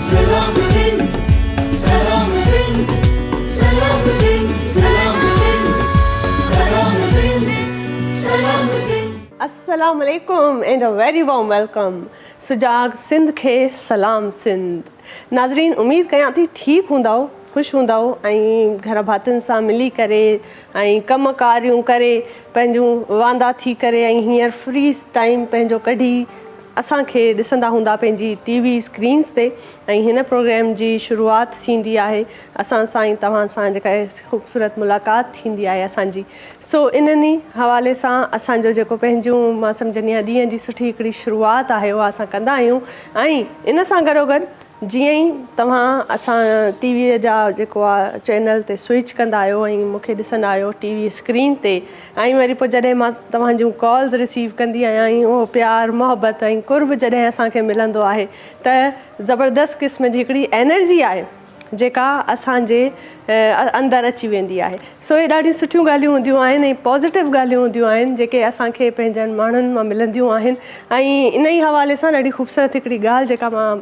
Salam Sindh, Salam Sindh, Salam Sindh, Salam Sindh, Salam Sindh, Salam Sindh. Assalamu alaikum and a very warm welcome. सुजाग Sindh खे सलाम सिंध. नाज़रीन, उम्मीद कयां थी ठीक हूंदव, ख़ुशि हूंदव ऐं घर भातियुनि सां मिली करे ऐं कम कारियूं करे पंहिंजूं वांदा थी करे ऐं हींअर फ्री टाइम पंहिंजो कढी असांखे ॾिसंदा हूंदा पंहिंजी टीवी स्क्रीन्स ते. ऐं हिन प्रोग्राम जी शुरूआति थींदी आहे असां सां ऐं तव्हां सां जेका ख़ूबसूरत मुलाक़ात थींदी आहे असांजी. सो इन्हनि हवाले सां असांजो जेको पंहिंजूं मां सम्झंदी आहियां ॾींहं जी सुठी हिकिड़ी शुरूआति आहे उहा असां कंदा आहियूं. ऐं इन सां गॾोगॾु जीअं ई तव्हां असां टीवीअ जा जेको आहे चैनल ते स्विच कंदा आहियो ऐं मूंखे ॾिसंदा आहियो टीवी स्क्रीन ते, ऐं वरी पोइ जॾहिं मां तव्हांजूं कॉल्स रिसीव कंदी आहियां ऐं उहो प्यार मोहबत ऐं कुर्ब जॾहिं असांखे मिलंदो आहे त ज़बरदस्त क़िस्म जी हिकिड़ी एनर्जी आहे जेका असांजे अंदरि अची वेंदी आहे. सो इहे ॾाढियूं सुठियूं ॻाल्हियूं हूंदियूं आहिनि ऐं पॉज़िटिव ॻाल्हियूं हूंदियूं आहिनि जेके असांखे पंहिंजनि माण्हुनि मां मिलंदियूं आहिनि. ऐं इन ई हवाले सां ॾाढी ख़ूबसूरत हिकिड़ी ॻाल्हि जेका मां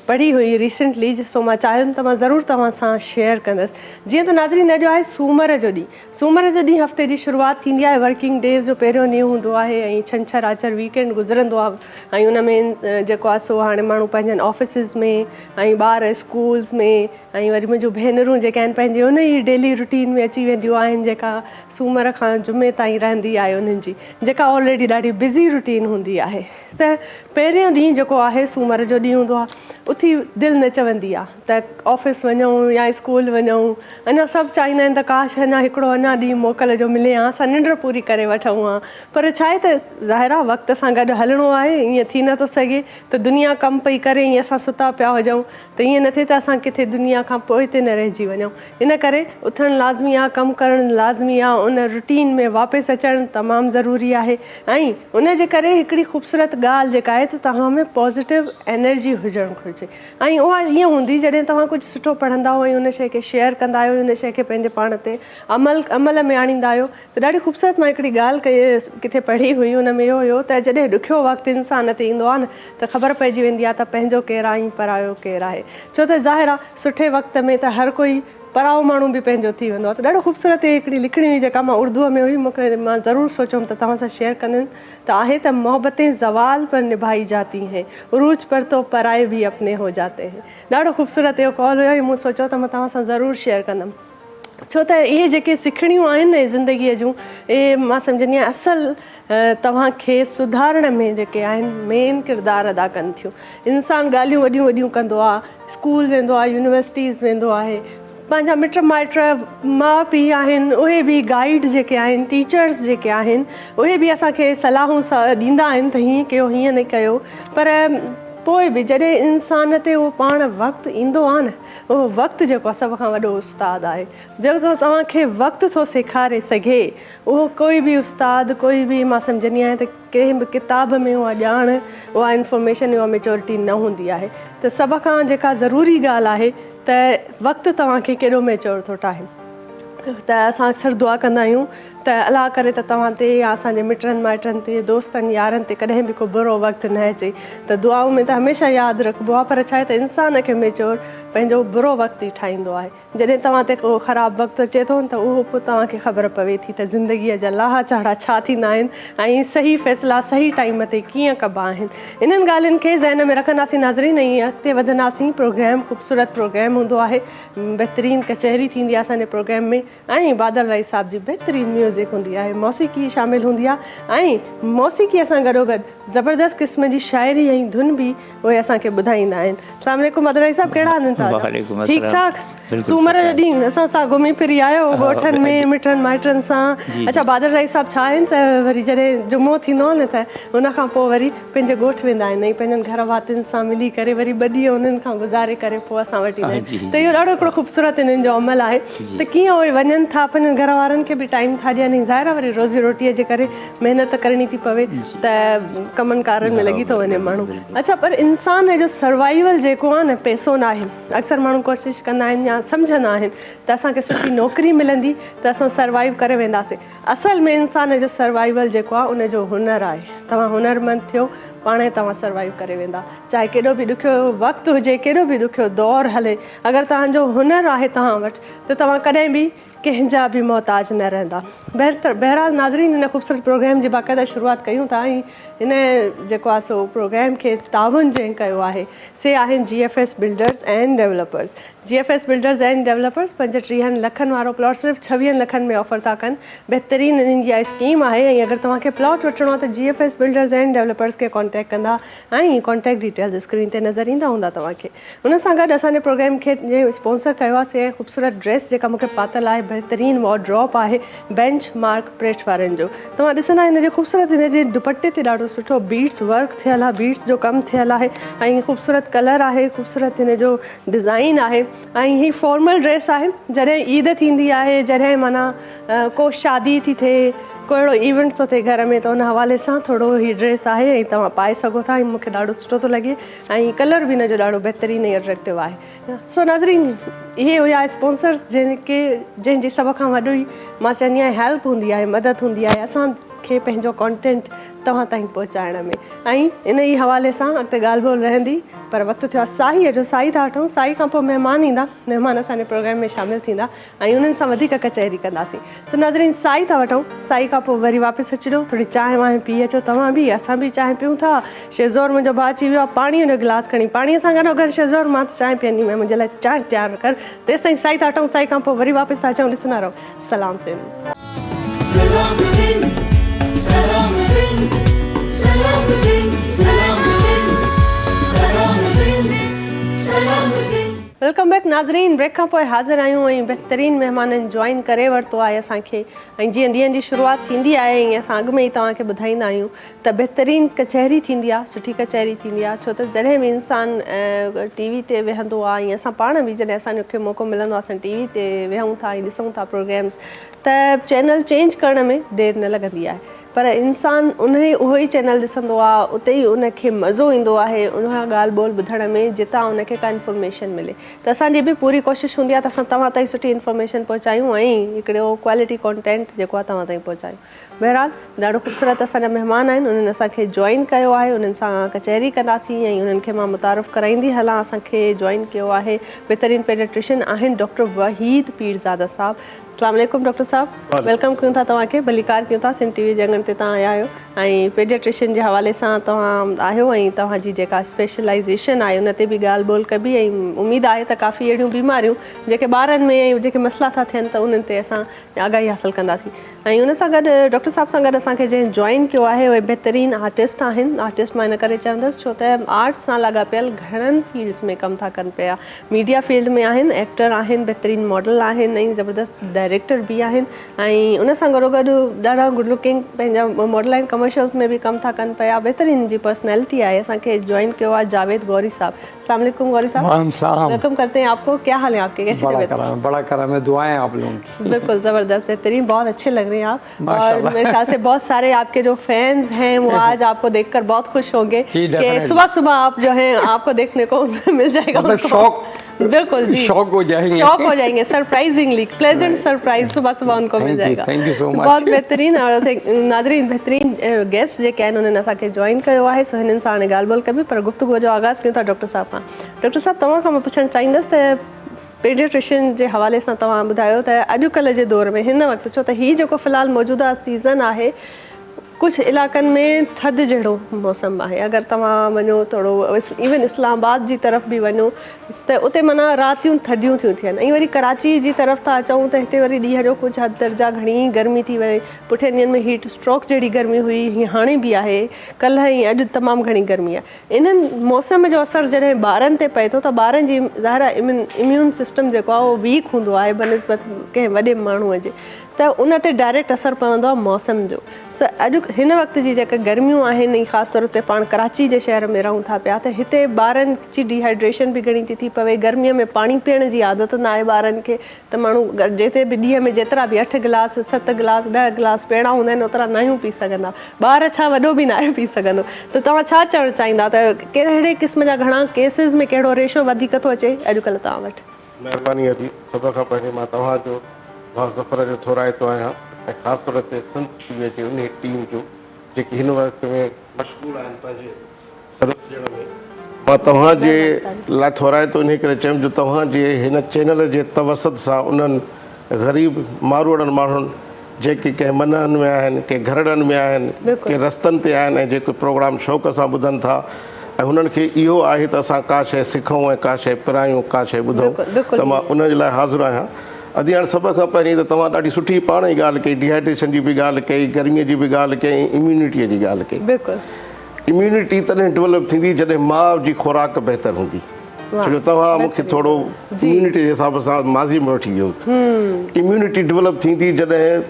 पढ़ी हुई रिसेंटली, सो मां चाहियुमि त मां ज़रूरु तव्हां सां शेयर कंदसि. जीअं त नाज़रीन, अॼु आहे सूमर जो ॾींहुं. सूमर जो ॾींहुं हफ़्ते जी शुरूआति थींदी आहे. वर्किंग डेज़ जो पहिरियों ॾींहुं हूंदो आहे ऐं छंछरु आचर वीकेंड गुज़रंदो आहे. ऐं उन में जेको आहे सो हाणे माण्हू पंहिंजनि ऑफिसिस में ऐं ॿार स्कूल्स में ऐं वरी मुंहिंजूं भेनरूं जेके आहिनि पंहिंजे उन ई डेली रुटीन में अची वेंदियूं आहिनि जेका सूमर खां जुमे ताईं रहंदी आहे उन्हनि जी, जेका ऑलरेडी ॾाढी बिज़ी रुटीन हूंदी आहे. त पहिरियों ॾींहुं जेको आहे सूमर जो ॾींहुं हूंदो आहे, उथी दिलि न चवंदी आहे त ऑफिस वञूं या स्कूल वञूं. अञा सभु चाहींदा आहिनि त काश अञा हिकिड़ो अञा ॾींहुं मोकल जो मिले हा, असां निंड पूरी करे वठूं हा. पर छा आहे त ज़ाहिर आहे वक़्त सां गॾु हलिणो आहे. ईअं थी नथो सघे त दुनिया कमु पई करे ईअं असां सुता पिया हुजूं, त ईअं न थिए त असां किथे दुनिया खां पोइ ते न रहिजी वञूं. इन करे उथणु लाज़मी आहे, कमु करणु लाज़मी आहे, उन रुटीन में वापसि अचणु तमामु ज़रूरी आहे. ऐं उन जे करे हिकिड़ी ख़ूबसूरत ॻाल्हि जेका आहे त तव्हां में पॉज़िटिव एनर्जी हुजणु घुरिजे. ऐं उहा ईअं हूंदी जॾहिं तव्हां कुझु सुठो पढ़ंदा आहियो ऐं उन शइ खे शेयर कंदा आहियो, उन शइ खे पंहिंजे पाण ते अमल में आणींदा आहियो. त ॾाढी ख़ूबसूरत मां हिकिड़ी ॻाल्हि कई किथे पढ़ी हुई, उन में इहो हुयो त जॾहिं ॾुखियो वक़्तु इंसान ते ईंदो आहे न त ख़बर पइजी वेंदी आहे त पंहिंजो केरु आहे ऐं परायो केरु आहे. छो त ज़ाहिर आहे सुठे वक़्त में त हर कोई पराओ माण्हू बि पंहिंजो थी वेंदो आहे. त ॾाढो ख़ूबसूरत हिकिड़ी लिखणी हुई जेका मां उर्दूअ में हुई, मूंखे मां ज़रूरु सोचियमि त तव्हां सां शेयर कंदमि. त आहे त मोहब्बतें ज़वाल पर निभाई जाती हैं, उरूज पर तो पराए भी अपने हो जाते हैं. ॾाढो ख़ूबसूरत इहो कॉल हुयो ऐं मूं सोचियो त मां तव्हां सां ज़रूरु शेयर कंदमि. छो त इहे जेके सिखणियूं आहिनि न ज़िंदगीअ जूं, इहे मां सम्झंदी आहियां असल तव्हांखे सुधारण में जेके आहिनि मेन किरदारु अदा कनि थियूं. इंसानु ॻाल्हियूं वॾियूं वॾियूं कंदो आहे, स्कूल वेंदो आहे, यूनिवर्सिटीज़ वेंदो आहे, पंहिंजा मिट माइट माउ पीउ आहिनि उहे बि गाइड जेके आहिनि, टीचर्स जेके आहिनि उहे बि असांखे सलाहूं ॾींदा आहिनि त हीअं कयो हीअं न कयो. पर पोइ बि जॾहिं इंसान ते उहो पाण वक़्तु ईंदो आहे न, उहो वक़्तु जेको आहे सभ खां वॾो उस्तादु आहे. जेको तव्हांखे वक़्तु थो सेखारे सघे, उहो कोई बि उस्तादु, कोई बि मां सम्झंदी आहियां त कंहिं बि किताब में उहा ॼाण, उहा इंफॉर्मेशन, उहा मेच्योरिटी न हूंदी आहे. त सभ खां जेका ज़रूरी ॻाल्हि आहे त वक़्तु तव्हांखे केॾो मेच्योर थो ठाहे. त असां अक्सर दुआ कंदा आहियूं त अलाह करे त तव्हां ते या असांजे मिटनि माइटनि ते, दोस्तनि यारनि ते कॾहिं बि को बुरो वक़्तु न अचे. त दुआऊं में त हमेशह यादि रखिबो आहे, पर छा आहे त इंसान खे मेच्योर पंहिंजो बुरो वक़्तु ई ठाहींदो आहे. जॾहिं तव्हां ते को ख़राबु वक़्तु अचे थो न त उहो पोइ तव्हांखे ख़बर पवे थी त ज़िंदगीअ जा लाहा चाढ़ा छा थींदा आहिनि ऐं सही फ़ैसिला सही टाइम ते कीअं कबा आहिनि. इन्हनि ॻाल्हियुनि खे ज़हन में रखंदासीं नाज़रीन ऐं अॻिते वधंदासीं. प्रोग्राम ख़ूबसूरत प्रोग्राम हूंदो आहे, बहितरीनु कचहरी थींदी आहे असांजे प्रोग्राम में, ऐं बादल राई साहिब जी बहितरीनु म्यूज़िक हूंदी आहे, मौसीक़ी शामिलु हूंदी आहे ऐं मौसीक़ीअ सां गॾोगॾु ज़बरदस्त क़िस्म जी शाइरी ऐं धुन बि उहे असांखे ॿुधाईंदा आहिनि. अस्सलाम वालेकुम बादल राई साहिब, कहिड़ा आहिनि तव्हां? ठीकु ठाक? सूमर जो ॾींहुं असां सां घुमी फिरी आयो ॻोठनि में मिटनि माइटनि सां. अच्छा, बादल राई साहिब छा आहिनि त वरी जॾहिं जुमो थींदो आहे न त उन खां पोइ वरी पंहिंजे ॻोठु वेंदा आहिनि ऐं पंहिंजनि घर वातियुनि सां मिली करे वरी ॿ ॾींहं उन्हनि खां गुज़ारे करे पोइ असां वटि ईंदा आहियूं. त इहो ॾाढो हिकिड़ो ख़ूबसूरत इन्हनि जो अमल आहे त कीअं उहे वञनि था, पंहिंजनि घर वारनि खे बि टाइम था ॾियनि. ज़ाहिर आहे वरी रोज़ी रोटीअ जे करे महिनत करणी थी पवे त कमनि कारनि में लॻी थो वञे माण्हू. अच्छा, पर इंसान जो सर्वाइवल जेको आहे न पैसो न आहे. अक्सर माण्हू कोशिशि कंदा आहिनि या सम्झंदा आहिनि त असांखे सुठी नौकिरी मिलंदी त असां सर्वाइव करे वेंदासीं. असल में इंसान जो सर्वाइवल जेको आहे उनजो हुनर आहे. तव्हां हुनरमंद थियो, पाण ई तव्हां सर्वाइव करे वेंदा। चाहे केॾो बि ॾुखियो वक़्तु हुजे, केॾो बि ॾुखियो दौरु हले, अगरि तव्हांजो हुनर आहे तव्हां वटि त तव्हां कॾहिं बि कंहिंजा बि मोहताज न रहंदा। बहरहाल नाज़रीन, हिन ख़ूबसूरत प्रोग्राम जी बाक़ाइदा शुरूआत कयूं था ऐं हिन जेको आहे सो प्रोग्राम खे ताउन जंहिं कयो आहे से आहिनि GFS builders and developers. GFS builders and developers 35 लखनि वारो प्लॉट सिर्फ़ु 26 लखनि में ऑफर था कनि। बहितरीनु इन्हनि जी स्कीम आहे ऐं अगरि तव्हांखे प्लॉट वठिणो आहे त GFS बिल्डर्स एंड डेवलपर्स खे कॉन्टेक्ट कंदा ऐं कॉन्टेक्ट डिटेल्स स्क्रीन ते नज़र ईंदा हूंदा तव्हांखे। हुन सां गॾु असांजे प्रोग्राम खे स्पॉन्सर कयो आहे से ख़ूबसूरत ड्रेस जेका मूंखे पातल आहे, बहितरीनु वॉर्ड्रॉप आहे बेंच मार्क प्रेट वारनि जो। तव्हां ॾिसंदा हिनजे ख़ूबसूरत हिनजे दुपट्टे ते ॾाढो सुठो बीड्स वर्क थियल आहे, बीड्स जो कमु थियल आहे ऐं ख़ूबसूरत कलर आहे, ख़ूबसूरत हिन जो डिज़ाइन आहे ऐं ही फॉर्मल ड्रेस आहे। जॾहिं ईद थींदी आहे, जॾहिं माना को शादी थी थिए, को अहिड़ो इवेंट थो थिए घर में, त उन हवाले सां थोरो ही ड्रेस आहे ऐं तव्हां पाए सघो था ऐं मूंखे ॾाढो सुठो थो लॻे ऐं कलर बि हिनजो ॾाढो बहितरीनु ऐं अट्रैक्टिव आहे। सो नाज़रीन, इहे हुया स्पॉन्सर्स जंहिंजी सभ खां वॾी मां चवंदी आहियां हेल्प हूंदी आहे, मदद हूंदी आहे असांखे पंहिंजो कॉन्टेंट तव्हां ताईं पहुचाइण में। ऐं इन ई हवाले सां अॻिते ॻाल्हि ॿोल रहंदी, पर वक़्तु थियो आहे साईअ जो। साई था वठूं, साई खां पोइ महिमान ईंदा, महिमान असांजे प्रोग्राम में शामिलु थींदा ऐं उन्हनि सां वधीक कचहरी कंदासीं। सो नाज़रीन, साई था वठूं, साई खां पोइ वरी वापसि अचिजो, थोरी चांहि वांहि पी अचो तव्हां बि, असां बि चांहि पियूं था। शेज़ोर मुंहिंजो भाउ अची वियो आहे पाणीअ जो गिलास खणी, पाणीअ सां गॾु अगरि शेज़ोर मां त चांहि पीअंदी मैं, मुंहिंजे लाइ चांहि तयारु कर। तेसि ताईं साई था वठूं, साई खां पोइ वरी वापसि था अचूं। ॾिसंदा रहो सलाम सिंध। सलाम सिंध, सलाम सिंध, सलाम सिंध, सलाम सिंध, सलाम सिंध, सलाम सिंध। वेलकम बैक नाज़रीन, ब्रेक खां पोइ हाज़िर आहियूं ऐं बहितरीनु महिमाननि जॉइन करे वरितो आहे असांखे। ऐं जीअं ॾींहं जी शुरूआति थींदी आहे ऐं असां अॻु में ई तव्हांखे ॿुधाईंदा आहियूं त बहितरीनु कचहरी थींदी आहे, सुठी कचहरी थींदी आहे। छो त जॾहिं बि इंसानु TV ते वेहंदो आहे, ऐं असां पाण बि जॾहिं असांखे मौक़ो मिलंदो आहे असां TV ते वेहूं था ऐं ॾिसूं था प्रोग्राम्स, त चैनल चेंज करण में देरि न लॻंदी आहे। पर इंसानु उहो ई चैनल ॾिसंदो आहे, उते ई उनखे मज़ो ईंदो आहे उन ॻाल्हि ॿोल ॿुधण में जितां उनखे का इंफॉर्मेशन मिले। त असांजी बि पूरी कोशिशि हूंदी आहे त असां तव्हां ताईं सुठी इंफॉर्मेशन पहुचायूं ऐं हिकिड़ो क्वालिटी कॉन्टेंट जेको आहे तव्हां ताईं पहुचायूं। बहरहाल, ॾाढो ख़ूबसूरत असांजा महिमान आहिनि, उन्हनि असांखे जॉइन कयो आहे, उन्हनि सां कचहरी कंदासीं ऐं उन्हनि खे मां मुतारफ़ कराईंदी हलां। असांखे जॉइन कयो आहे बहितरीनु पेडियाट्रिशियन आहिनि डॉक्टर वहीद पीरज़ादा साहब। अस्सलाम वालेकुम डॉक्टर साहब, वेलकम कयूं था तव्हांखे, भलीकार कयूं था। सिंध TV जे अंगण ते तव्हां आया आहियो ऐं पेडियाट्रिशियन जे हवाले सां तव्हां आहियो ऐं तव्हांजी जेका स्पेशलाइज़ेशन आहे उन ते बि ॻाल्हि ॿोल कबी ऐं उमेदु आहे त काफ़ी अहिड़ियूं बीमारियूं जेके ॿारनि में ऐं जेके मसइला था थियनि त उन्हनि ते असां आगाही हासिलु कंदासीं। ऐं उन सां गॾु डॉक्टर साहब सां गॾु असांखे जंहिं जॉइन कयो आहे उहे बहितरीनु आर्टिस्ट आहिनि। आर्टिस्ट मां इन करे चवंदसि छो त आर्ट सां लाॻापियल घणनि फील्ड्स में कमु था कनि पिया। मीडिया फील्ड में आहिनि, एक्टर आहिनि, बहितरीनु मॉडल आहिनि ऐं ज़बरदस्त डायरेक्टर बि आहिनि ऐं उन सां गॾो गॾु ॾाढा गुड लुकिंग पंहिंजा मॉडल आहिनि, कमर्शियल्स में भी कम था कनि पिया। बहितरीन जी पर्सनैलिटी आहे। असांखे जॉइन किया है जावेद गौरी साहब। अस्सलाम वालेकुम गौरी साहब, वेलकम करते हैं आपको। क्या हाल है आपके, कैसे बड़ा करम है, दुआएं आप लोगों की। बिल्कुल ज़बरदस्त, बेहतरीन, बहुत अच्छे लग रहे हैं आप और मेरे ख्याल से बहुत सारे आपके जो फैंस हैं वो आज आपको देखकर बहुत खुश होंगे कि सुबह सुबह आप जो हैं आपको देखने को मिल जाएगा। मतलब शौक, बिल्कुल जी, शौक हो जाएंगे सरप्राइजिंगली प्लेजेंट सरप्राइज सुबह सुबह उनको मिल जाएगा। Thank you so much. बहुत बेहतरीन और नाज़रीन बेहतरीन गेस्ट जेके आहिनि उन्हनि असांखे जॉइन कयो आहे, सो हिननि सां हाणे ॻाल्हि ॿोल कबी, पर गुफ़्तगू जो आगाज़ कयूं था डॉक्टर साहब खां। डॉक्टर साहब, तव्हां खां मां पुछणु चाहींदसि त पेडियाट्रिशियन जे हवाले सां तव्हां ॿुधायो त अॼुकल्ह जे दौर में हिन वक़्तु, छो त हीउ जेको फ़िलहालु मौजूदा सीज़न आहे, कुछ इलाक़नि में थधि जहिड़ो मौसम आहे। अगरि तव्हां वञो थोरो इवन इस्लामाबाद जी तरफ़ बि वञो त उते माना रातियूं थधियूं थियूं थियनि ऐं वरी कराची जी तरफ़ था अचूं त हिते वरी ॾींहं जो कुझु हद दर्जा घणी गर्मी थी वञे। पुठियनि ॾींहंनि में हीट स्ट्रोक जहिड़ी गर्मी हुई, हीअं हाणे बि आहे, कल्ह ऐं अॼु तमामु घणी गर्मी आहे। इन्हनि मौसम जो असरु जॾहिं ॿारनि ते पए थो त ॿारनि जी ज़ाहिर इम्यून सिस्टम जेको आहे उहो वीक हूंदो आहे बनिस्बत कंहिं वॾे माण्हूअ जे, त उन ते डायरेक्ट असरु पवंदो आहे मौसम जो। अॼु हिन वक़्त जी जेके गर्मियूं आहिनि, ख़ासि तौर ते पाण कराची जे शहर में रहूं था पिया, त हिते ॿारनि जी डिहाइड्रेशन बि घणी थी पवे। गर्मीअ में पाणी पीअण जी आदत न आहे ॿारनि खे, त माण्हू जिते बि ॾींहं में जेतिरा बि 8 गिलास 7 गिलास 10 गिलास पीअणा हूंदा आहिनि ओतिरा नयूं पी सघंदा। ॿार छा, वॾो बि न आहे पी सघंदो। त तव्हां छा चवणु चाहींदा त कहिड़े क़िस्म जा घणा केसिस में कहिड़ो रेशो वधीक थो अचे अॼुकल्ह तव्हां वटि? महिरबानी अदी, सभ खां पहिरीं मां तव्हांजो ज़फ़र जो थोराइतो आहियां ऐं ख़ासि तौर ते सिंध TV जी उन टीम जो जेकी हिन वक़्त में मशगूल आहिनि पंहिंजे मां तव्हांजे लाइ थोराए थो इन करे चयुमि जो तव्हांजे हिन चैनल जे तवसत सां उन्हनि ग़रीब मारूड़नि माण्हुनि जेके कंहिं मनहनि में आहिनि कंहिं घरड़नि में आहिनि कंहिं रस्तनि ते आहिनि ऐं जेके प्रोग्राम शौक़ सां ॿुधनि था ऐं हुननि खे इहो आहे त असां का शइ सिखूं ऐं का शइ पिरायूं का शइ ॿुधूं त मां उन जे लाइ हाज़िर आहियां। अॼु हाणे सभ खां पहिरीं त तव्हां ॾाढी सुठी पाण ई ॻाल्हि कई, डिहाइड्रेशन जी बि ॻाल्हि कई, गर्मीअ जी बि ॻाल्हि कई, इम्यूनिटीअ जी ॻाल्हि कई। बिल्कुलु इम्यूनिटी तॾहिं डेवलप थींदी जॾहिं माउ जी खुराक बहितर हूंदी। छो जो तव्हां मूंखे थोरो इम्यूनिटी जे हिसाब सां माज़ी में वठी वियो। इम्यूनिटी डेवलप थींदी जॾहिं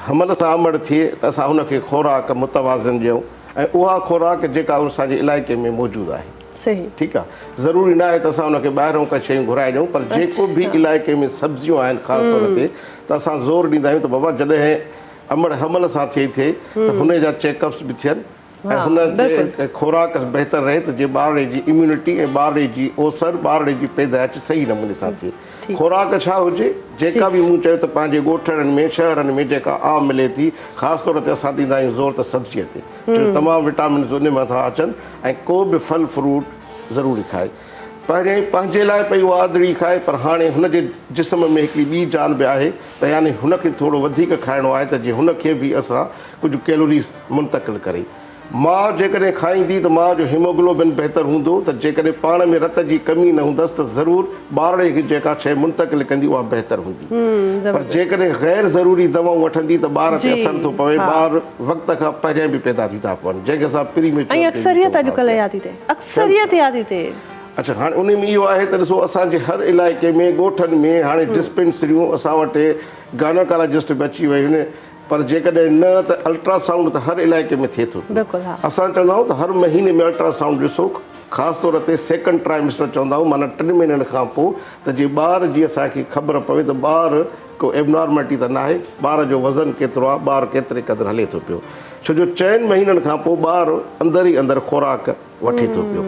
हमल सां अमड़ थिए त असां हुनखे खुराक मुतवाज़न ॾियूं ऐं उहा खुराक जेका असांजे इलाइक़े में मौजूदु आहे। सही, ठीकु आहे। ज़रूरी न आहे त असां हुनखे ॿाहिरों का शयूं घुराए ॾियूं, पर जेको बि इलाइक़े में सब्जियूं आहिनि ख़ासि तौर ते त असां ज़ोर ॾींदा आहियूं त बाबा जॾहिं अमड़ हमल सां थिए त हुन जा चेकअप्स बि थियनि ऐं हुन जे खुराक बहितर रहे त जीअं ॿार जी इम्यूनिटी ऐं ॿार जी ओसर ॿार जी पैदाइश सही नमूने सां थिए। खुराक छा हुजे, जेका बि मूं चयो त पंहिंजे ॻोठड़नि में शहरनि में जेका आम मिले थी, ख़ासि तौर ते असां ॾींदा आहियूं ज़ोर त सब्जीअ ते, छो तमामु विटामिन्स उन में था अचनि ऐं को बि फल फ्रूट ज़रूरी खाए। पहिरियों पंहिंजे लाइ पई उहा आदड़ी खाए, पर हाणे हुनजे जिस्म में हिकिड़ी ॿी जान बि आहे त यानी हुनखे थोरो वधीक खाइणो आहे त जीअं हुनखे बि असां कुझु कैलोरीज़ मुंतक़िल करे। माउ जेकॾहिं खाईंदी त माउ जो हीमोग्लोबिन बहितर हूंदो, त जेकॾहिं पाण में रत जी कमी न हूंदसि त ज़रूरु ॿार खे जेका शइ मुंतक़िल कंदी उहा बहितर हूंदी। पर जेकॾहिं ग़ैर ज़रूरी दवाऊं वठंदी त ॿार ते असरु थो पवे, ॿार वक़्त खां पहिरियों बि पैदा थी था पवनि, जंहिंखे असां ऐं अक्सरियत अॼुकल्ह यादि थी थिए, अक्सरियत यादि थी थिए। अच्छा, हाणे उन में इहो आहे त ॾिसो असांजे हर इलाइक़े में ॻोठनि में हाणे डिस्पेंसरियूं असां वटि गायनोकोलॉजिस्ट बि अची वियूं आहिनि, पर जेकॾहिं न त अल्ट्रासाउंड त हर इलाइक़े में थिए थो। असां चवंदा आहियूं त हर महीने में अल्ट्रासाउंड ॾिसो, ख़ासि तौर ते सेकेंड ट्राइमेस्टर चवंदा आहियूं, माना 3 महीननि खां पोइ, त जीअं ॿार जी असांखे ख़बर पवे त ॿार को एबनॉर्मलिटी त न आहे, ॿार जो वज़न केतिरो आहे, ॿार केतिरे क़दुरु हले थो पियो। छो जो 4 महीननि खां पोइ ॿार अंदरि ई अंदरि खुराक वठे थो पियो।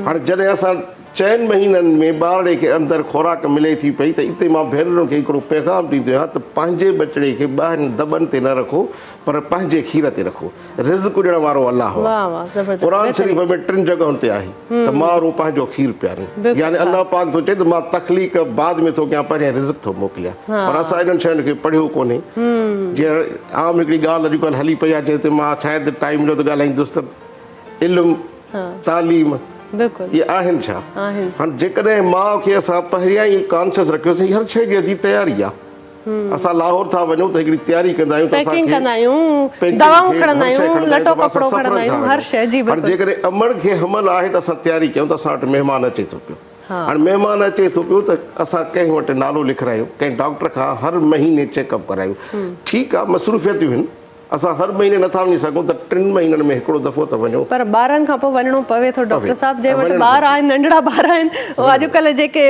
हाणे जॾहिं असां 4 महीननि में ॿार खे अंदरि खुराक मिले थी पई त इते मां भेनरुनि खे हिकिड़ो पैगाम ॾींदो आहियां त पंहिंजे बचिड़े खे ॿाहिरि दॿनि ते न रखो, पर पंहिंजे खीर ते रखो। रिज़्क़ ॾियण वारो अलाह आहे। क़ुरान शरीफ़ में 3 जॻहुनि ते आहे त माण्हू पंहिंजो खीर पियारनि, यानी अलाह पाक थो चए त मां तख़लीक़ बाद में थो कयां, पहिरियों रिज़्क़ थो मोकिलियां। पर असां इन्हनि शयुनि खे पढ़ियो कोन्हे। जीअं आम हिकिड़ी ॻाल्हि अॼुकल्ह हली पई आहे, जंहिं ते मां शायदि टाइम जो त ॻाल्हाईंदुसि त इल्मु तालीम इहे आहिनि छा। हाणे जेकॾहिं माउ खे असां पहिरियां ई कॉन्शियस रखियोसीं हर शइ जी अधी तयारी आहे, असां लाहौर था वञूं त हिकिड़ी तयारी कंदा आहियूं, जेकॾहिं अमड़ खे हमल आहे त असां तयारी कयूं त असां वटि महिमान अचे थो पियो। हाणे महिमान अचे थो पियो त असां कंहिं वटि नालो लिखायूं, कंहिं डॉक्टर खां हर महीने चेकअप करायूं। ठीकु आहे, मसरूफ़ियतूं आहिनि, असां हर महीने नथा वञी सघूं त 3 महीननि में हिकिड़ो दफ़ो त वञो। पर ॿारनि खां पोइ वञिणो पवे थो डॉक्टर साहब, जे वटि ॿार आहिनि, नंढड़ा ॿार आहिनि, अॼुकल्ह जेके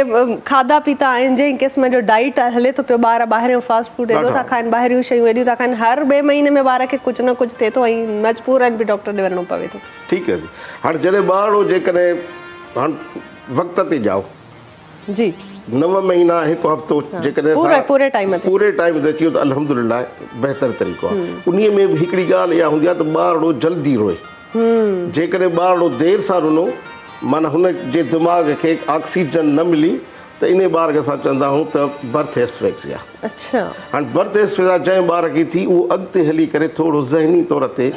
खाधा पीता आहिनि, जंहिं क़िस्म जो डाइट हले थो पियो, ॿार ॿाहिरियों फास्ट फूड एॾो था खाइनि, ॿाहिरियूं शयूं एॾियूं था खाइनि, हर 2 महीने में ॿार खे कुझु न कुझु थिए थो ऐं मजबूरन बि डॉक्टर ॾे वञिणो पवे थो। ठीकु आहे जी। हाणे जॾहिं ॿार जेकॾहिं हाणे वक़्त ते जाओ जी, 9 महीना 1 हफ़्तो जेकॾहिं पूरे टाइम ते अची वियो त अल्हम्दुलिल्लाह बहितर तरीक़ो आहे। उन में बि हिकिड़ी ॻाल्हि इहा हूंदी आहे त ॿारड़ो जल्दी रोए। जेकॾहिं ॿारड़ो देरि सां रुनो, माना हुन जे दिमाग़ खे ऑक्सीजन न मिली, त इन ॿार खे असां चवंदा आहियूं त बर्थ एस्फेक्सिया। अच्छा, हाणे बर्थ एस्फेक्सिया जंहिं ॿार खे थी, उहो अॻिते हली करे थोरो ज़हनी तौर ते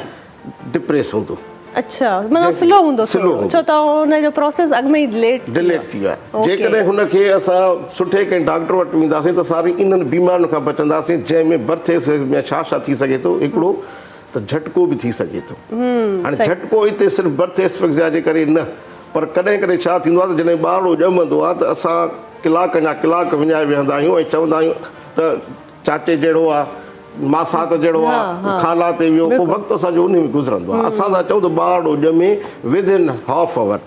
डिप्रेस हूंदो। अच्छा, मतलब स्लो हूंदो, छो त हुनजो प्रोसेस अॻु में ई लेट थी वियो आहे। जेकॾहिं हुनखे असां सुठे कंहिं डॉक्टर वटि वेंदासीं त सारी इन्हनि बीमारियुनि खां बचंदासीं, जंहिंमें बर्थ में छा थी सघे थो। हिकिड़ो त झटको बि थी सघे थो। हाणे झटको हिते सिर्फ़ु बर्थ एस्फेक्सिया जे करे न, पर कॾहिं कॾहिं छा थींदो आहे त जॾहिं ॿारड़ो ॼमंदो आहे त असां कलाक जा कलाक विञाए वेहंदा आहियूं ऐं चवंदा आहियूं त चाचे जहिड़ो आहे, मासात जहिड़ो आहे, खाला ते वियो, पोइ वक़्तु असांजो उन में गुज़रंदो आहे। असां था चऊं त ॿारड़ो ॼमे विदिन हाफ आवर,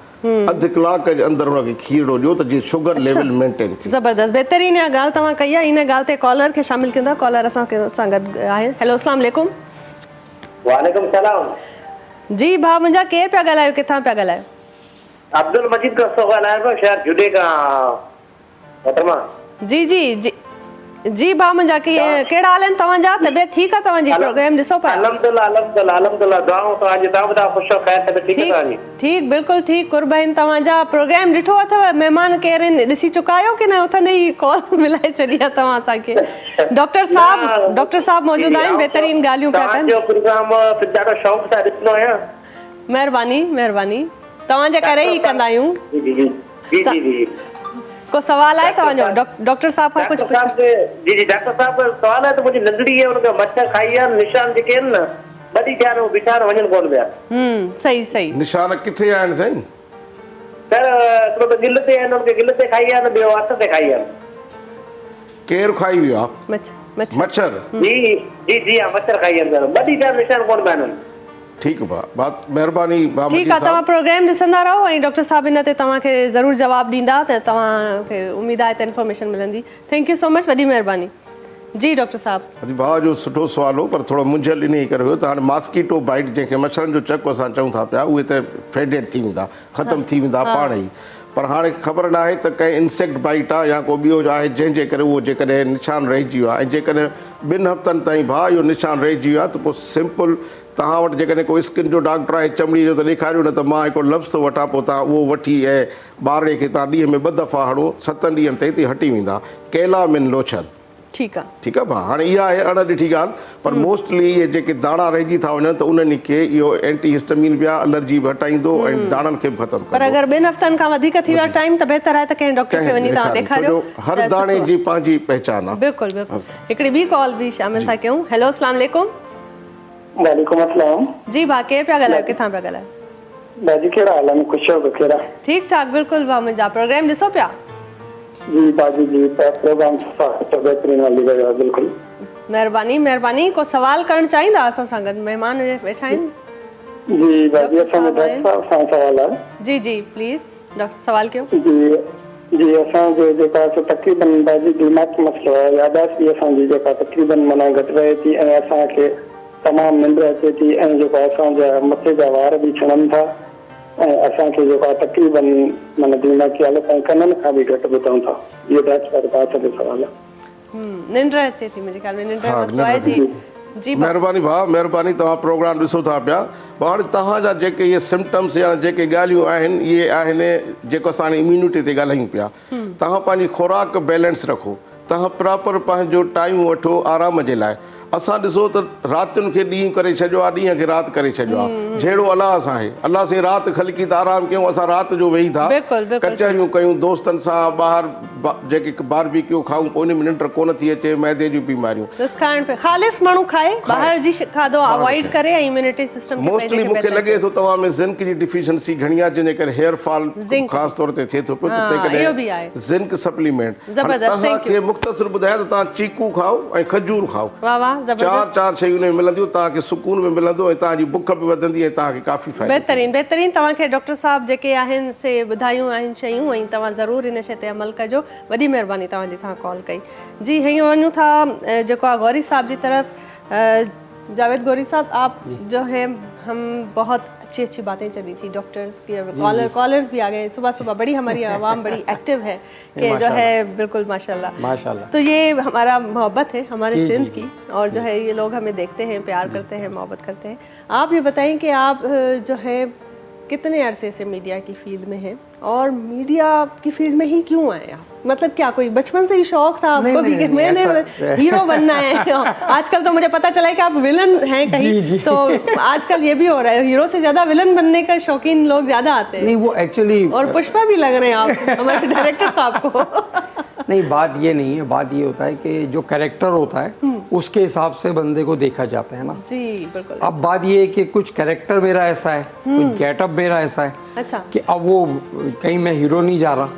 अधु कलाक जे अंदरि हुनखे खीरड़ो ॾियो त जीअं शुगर लेवल मेंटेन थिए। ज़बरदस्त, बहितरीन इहा ॻाल्हि तव्हां कई आहे। इन ॻाल्हि ते कॉलर खे शामिल कंदा। कॉलर असां गॾु आहे। हेलो, अस्सलाम वालेकुम। वालेकुम सलाम जी भाउ मुंहिंजा, केरु पिया ॻाल्हायो, किथां पिया ॻाल्हायो? अब्दुल मजीद खां ॻाल्हायां पियो, शहर जुडे खां। जी जी जी, जी भाउ मुंहिंजा कहिड़ा हाल आहिनि तव्हांजा? तबियत ठीकु आहे तव्हांजी? प्रोग्राम ॾिसो पिया? अल्हम्दुलिल्लाह दुआऊं तव्हांजी, तव्हां ॿुधायो ख़ुशि ख़ैर तबियत ठीकु आहे तव्हांजी? ठीकु बिल्कुलु ठीकु। कुर्बाइन तव्हांजा प्रोग्राम ॾिठो अथव? महिमान केरु आहिनि ॾिसी चुका आहियो की न? उथंदे ई कॉल मिलाए छॾी आहे तव्हां असांखे। डॉक्टर साहब मौजूदु आहिनि, बहितरीन ॻाल्हियूं पिया कनि। तव्हांजो प्रोग्राम ॾाढो शौक़ सां ॾिसंदो आहियां। महिरबानी तव्हांजे करे ई कंदा आहियूं। जी को सवाल आहे तव्हांजो डॉक्टर साहब खां? कुझु जी डॉक्टर साहब सवाल आहे त मुंहिंजी नंढड़ी आहे, हुनखे मच्छर खाई आहे, निशान जेके आहिनि न वॾी थिया आहिनि बीठा वञनि कोन पिया। सही निशान किथे आहिनि साईं? सर हिकिड़ो त गिल ते आहिनि, हुनखे गिल ते खाई आहे न, ॿियो हथ ते खाई आहे। केरु खाई वियो आहे? मच्छर? जी हा, मच्छर खाई आहिनि सर, वॾी थिया निशान कोन पिया आहिनि। ठीकु आहे, बात महिरबानी। ठीकु आहे, तव्हां प्रोग्राम ॾिसंदा रहो ऐं डॉक्टर साहब इन ते तव्हांखे ज़रूरु जवाबु ॾींदा, त तव्हांखे उमेदु आहे त इंफॉर्मेशन मिलंदी। थैंक यू सो मच, वॾी महिरबानी। जी डॉक्टर साहब। भाउ जो सुठो सुवाल हो, पर थोरो मुंझल इन करे हुयो त हाणे मॉस्किटो बाइट जंहिंखे मच्छरनि जो चक असां चऊं था पिया, उहे त फेडेड थी वेंदा, ख़तमु थी वेंदा पाण ई। पर हाणे ख़बर न आहे त कंहिं इंसेक्ट बाइट आहे या को ॿियो आहे जंहिंजे करे उहो जेकॾहिं निशान रहिजी वियो आहे, ऐं जेकॾहिं 2 हफ़्तनि ताईं भाउ इहो निशान रहिजी वियो आहे त पोइ सिंपल तव्हां वटि जेकॾहिं कोई स्किन जो डॉक्टर आहे चमड़ी जो त ॾेखारियो, न त मां हिकिड़ो लफ़्ज़ थो वठां, पोइ तव्हां उहो वठी ऐं ॿारड़े खे तव्हां ॾींहं में 2 दफ़ा हणो, 7 ॾींहंनि ते हिते हटी वेंदा। Calamine lotion. ठीकु आहे भाउ। हाणे इहा आहे अणॾिठी ॻाल्हि, पर मोस्टली इहे जेके दाणा रहिजी था वञनि त उन्हनि खे इहो एंटी हिस्टामिन बि आहे, एलर्जी बि हटाईंदो ऐं दाणनि खे बि ख़तमु कंदो। पर अगरि 2 हफ़्तनि खां वधीक थी वियो टाइम त बहितर आहे त कंहिं डॉक्टर खे वञी तव्हां ॾेखारियो। हर दाणे जी पंहिंजी पहचान आहे। बिल्कुलु। हिकिड़ी ॿी कॉल बि शामिल था कयूं। हेलो, अस्सलाम वालेकुम। वालेकुम अस्सलाम। जी भाउ, केरु पिया ॻाल्हायो? किथां पिया ॻाल्हायो? बाजी कहिड़ा हाल आहिनि? ख़ुशि आहियो? कहिड़ा? ठीकु ठाक बिल्कुलु भाउ मुंहिंजा। प्रोग्राम ॾिसो पिया? जी बाजी जी प्रोग्राम बहितरीन हली रहियो आहे। बिल्कुलु महिरबानी। को सवाल करणु चाहींदा असां सां गॾु? महिमान वेठा आहिनि। जी बाजी असांजो डॉक्टर साहब सां सवाल आहे। जी प्लीज़ डॉक्टर सवाल कयो। जी असांजो जेका तक़रीबन बाजी दिमाग़ी मसइलो आहे, याददाश्त बि असांजी जेका तक़रीबन माना घटि रहे थी ऐं असांखे तमामु निंड अचे थी, ऐं जेको असांजा मथे जा वार बि छणनि था, ऐं असांखे जेको आहे तक़रीबन माना दिमाग़ी हालत ऐं कननि खां बि घटि ॿुधूं था। इहो डॉक्टर साहब जो सवाल आहे। निंड अचे थी मुंहिंजे ख्याल में, निंड मसइलो आहे। जी महिरबानी भाउ, महिरबानी। तव्हां प्रोग्राम ॾिसो था पिया। हाणे तव्हांजा जेके इहे सिम्टम्स या जेके ॻाल्हियूं आहिनि, इहे आहिनि जेको असां हाणे इम्यूनिटी ते ॻाल्हायूं पिया। तव्हां पंहिंजी खुराक बैलेंस रखो, तव्हां प्रॉपर पंहिंजो टाइम वठो आराम जे लाइ। असां ॾिसो त रातियुनि खे ॾींहुं करे छॾियो आहे, ॾींहं खे राति करे छॾियो आहे। जहिड़ो अलाह सां आहे, अलाह सां राति ख़लकी त आराम कयूं। असां राति जो वेही था कचहरियूं कयूं, दोस्तनि सां ॿाहिरि जेके बारबेक्यू खाऊं, पोइ उन में निंड कोन थी अचे, मैदे जूं बीमारियूं। ख़ालिस माण्हू खाए, ॿाहिरि जी खाधो अवॉइड करे ऐं इम्यूनिटी सिस्टम खे मोस्टली मूंखे लॻे थो तव्हां में ज़िंक जी डिफिशिएंसी घणी आहे, जंहिंजे करे हेयर फॉल ख़ासि तौर ते थिए थो पियो। त ज़िंक सप्लीमेंट तव्हांखे मुख़्तसिर ॿुधायां त तव्हां चीकू खाओ ऐं खजूर खाओ। 4 शयूं में मिलंदियूं, तव्हांखे सुकून में मिलंदो ऐं तव्हांजी बुख बि वधंदी ऐं तव्हांखे काफ़ी फ़ाइदो। बहितरीन तव्हांखे डॉक्टर साहब जेके आहिनि से ॿुधायूं आहिनि शयूं, ऐं तव्हां ज़रूरु इन शइ ते अमल कजो। वॾी महिरबानी तव्हांजी तव्हां कॉल कई। जी हीअं वञूं था जेको आहे गौरी साहब जी तरफ़। जावेद गौरी साहब, आप जो है हम बहुत अच्छी बातें चली थी, डॉक्टर्स की कॉलर्स भी आ गए सुबह बड़ी हमारी आवाम बड़ी एक्टिव है कि जो है बिल्कुल माशाल्लाह। तो ये हमारा मोहब्बत है हमारे सिंध की, और जो है ये लोग हमें देखते हैं, प्यार करते हैं, मोहब्बत करते हैं। आप ये बताएं कि आप जो है कितने अरसे से मीडिया की फील्ड में हैं, और मीडिया की फील्ड में ही क्यों आए आप? मतलब क्या कोई बचपन से ही शौक था आपको भी कि मैंने हीरो बनना है? आजकल तो मुझे पता चला है कि आप विलन हैं कहीं। जी। तो आजकल ये भी हो रहा है, हीरो से ज्यादा विलन बनने का शौकीन लोग ज्यादा आते हैं। नहीं वो एक्चुअली, और पुष्पा भी लग रहे हैं आप हमारे डायरेक्टर साहब को। नहीं, बात ये नहीं है। बात ये होता है कि जो कैरेक्टर होता है उसके हिसाब से बंदे को देखा जाता है ना। जी बिल्कुल। अब बात ये है कि कुछ कैरेक्टर मेरा ऐसा है, कुछ गेटअप मेरा ऐसा है। अच्छा। कि अब वो कहीं मैं हीरो नहीं जा रहा,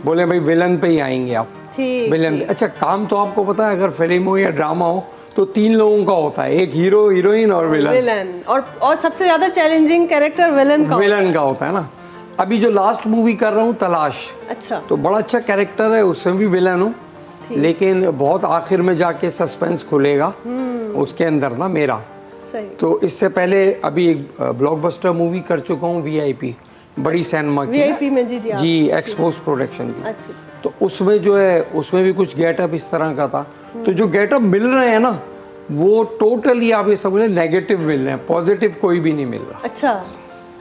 बोले भाई विलन पे ही आएंगे आप। विलन। अच्छा, काम तो आपको पता है, अगर फिल्म हो या ड्रामा हो तो 3 लोगों का होता है, एक हीरो, हीरोइन और विलन। और सबसे ज्यादा चैलेंजिंग कैरेक्टर विलन का होता है ना। अभी जो लास्ट मूवी कर रहा हूँ तलाश, अच्छा, तो बड़ा अच्छा कैरेक्टर है, उसमें भी विलन हूँ, लेकिन बहुत आखिर में जाके सस्पेंस खुलेगा उसके अंदर ना मेरा। सही। तो इससे पहले अभी एक ब्लॉकबस्टर मूवी कर चुका हूँ VIP, बड़ी सिनेमा की VIP में जी आप। जी एक्सपोज प्रोडक्शन की। अच्छा। तो उसमें जो है उसमें भी कुछ गेटअप इस तरह का था। तो जो गेटअप मिल रहे हैं ना वो टोटली आप ये समझ नेगेटिव मिल रहे हैं, पॉजिटिव कोई भी नहीं मिल रहा। अच्छा।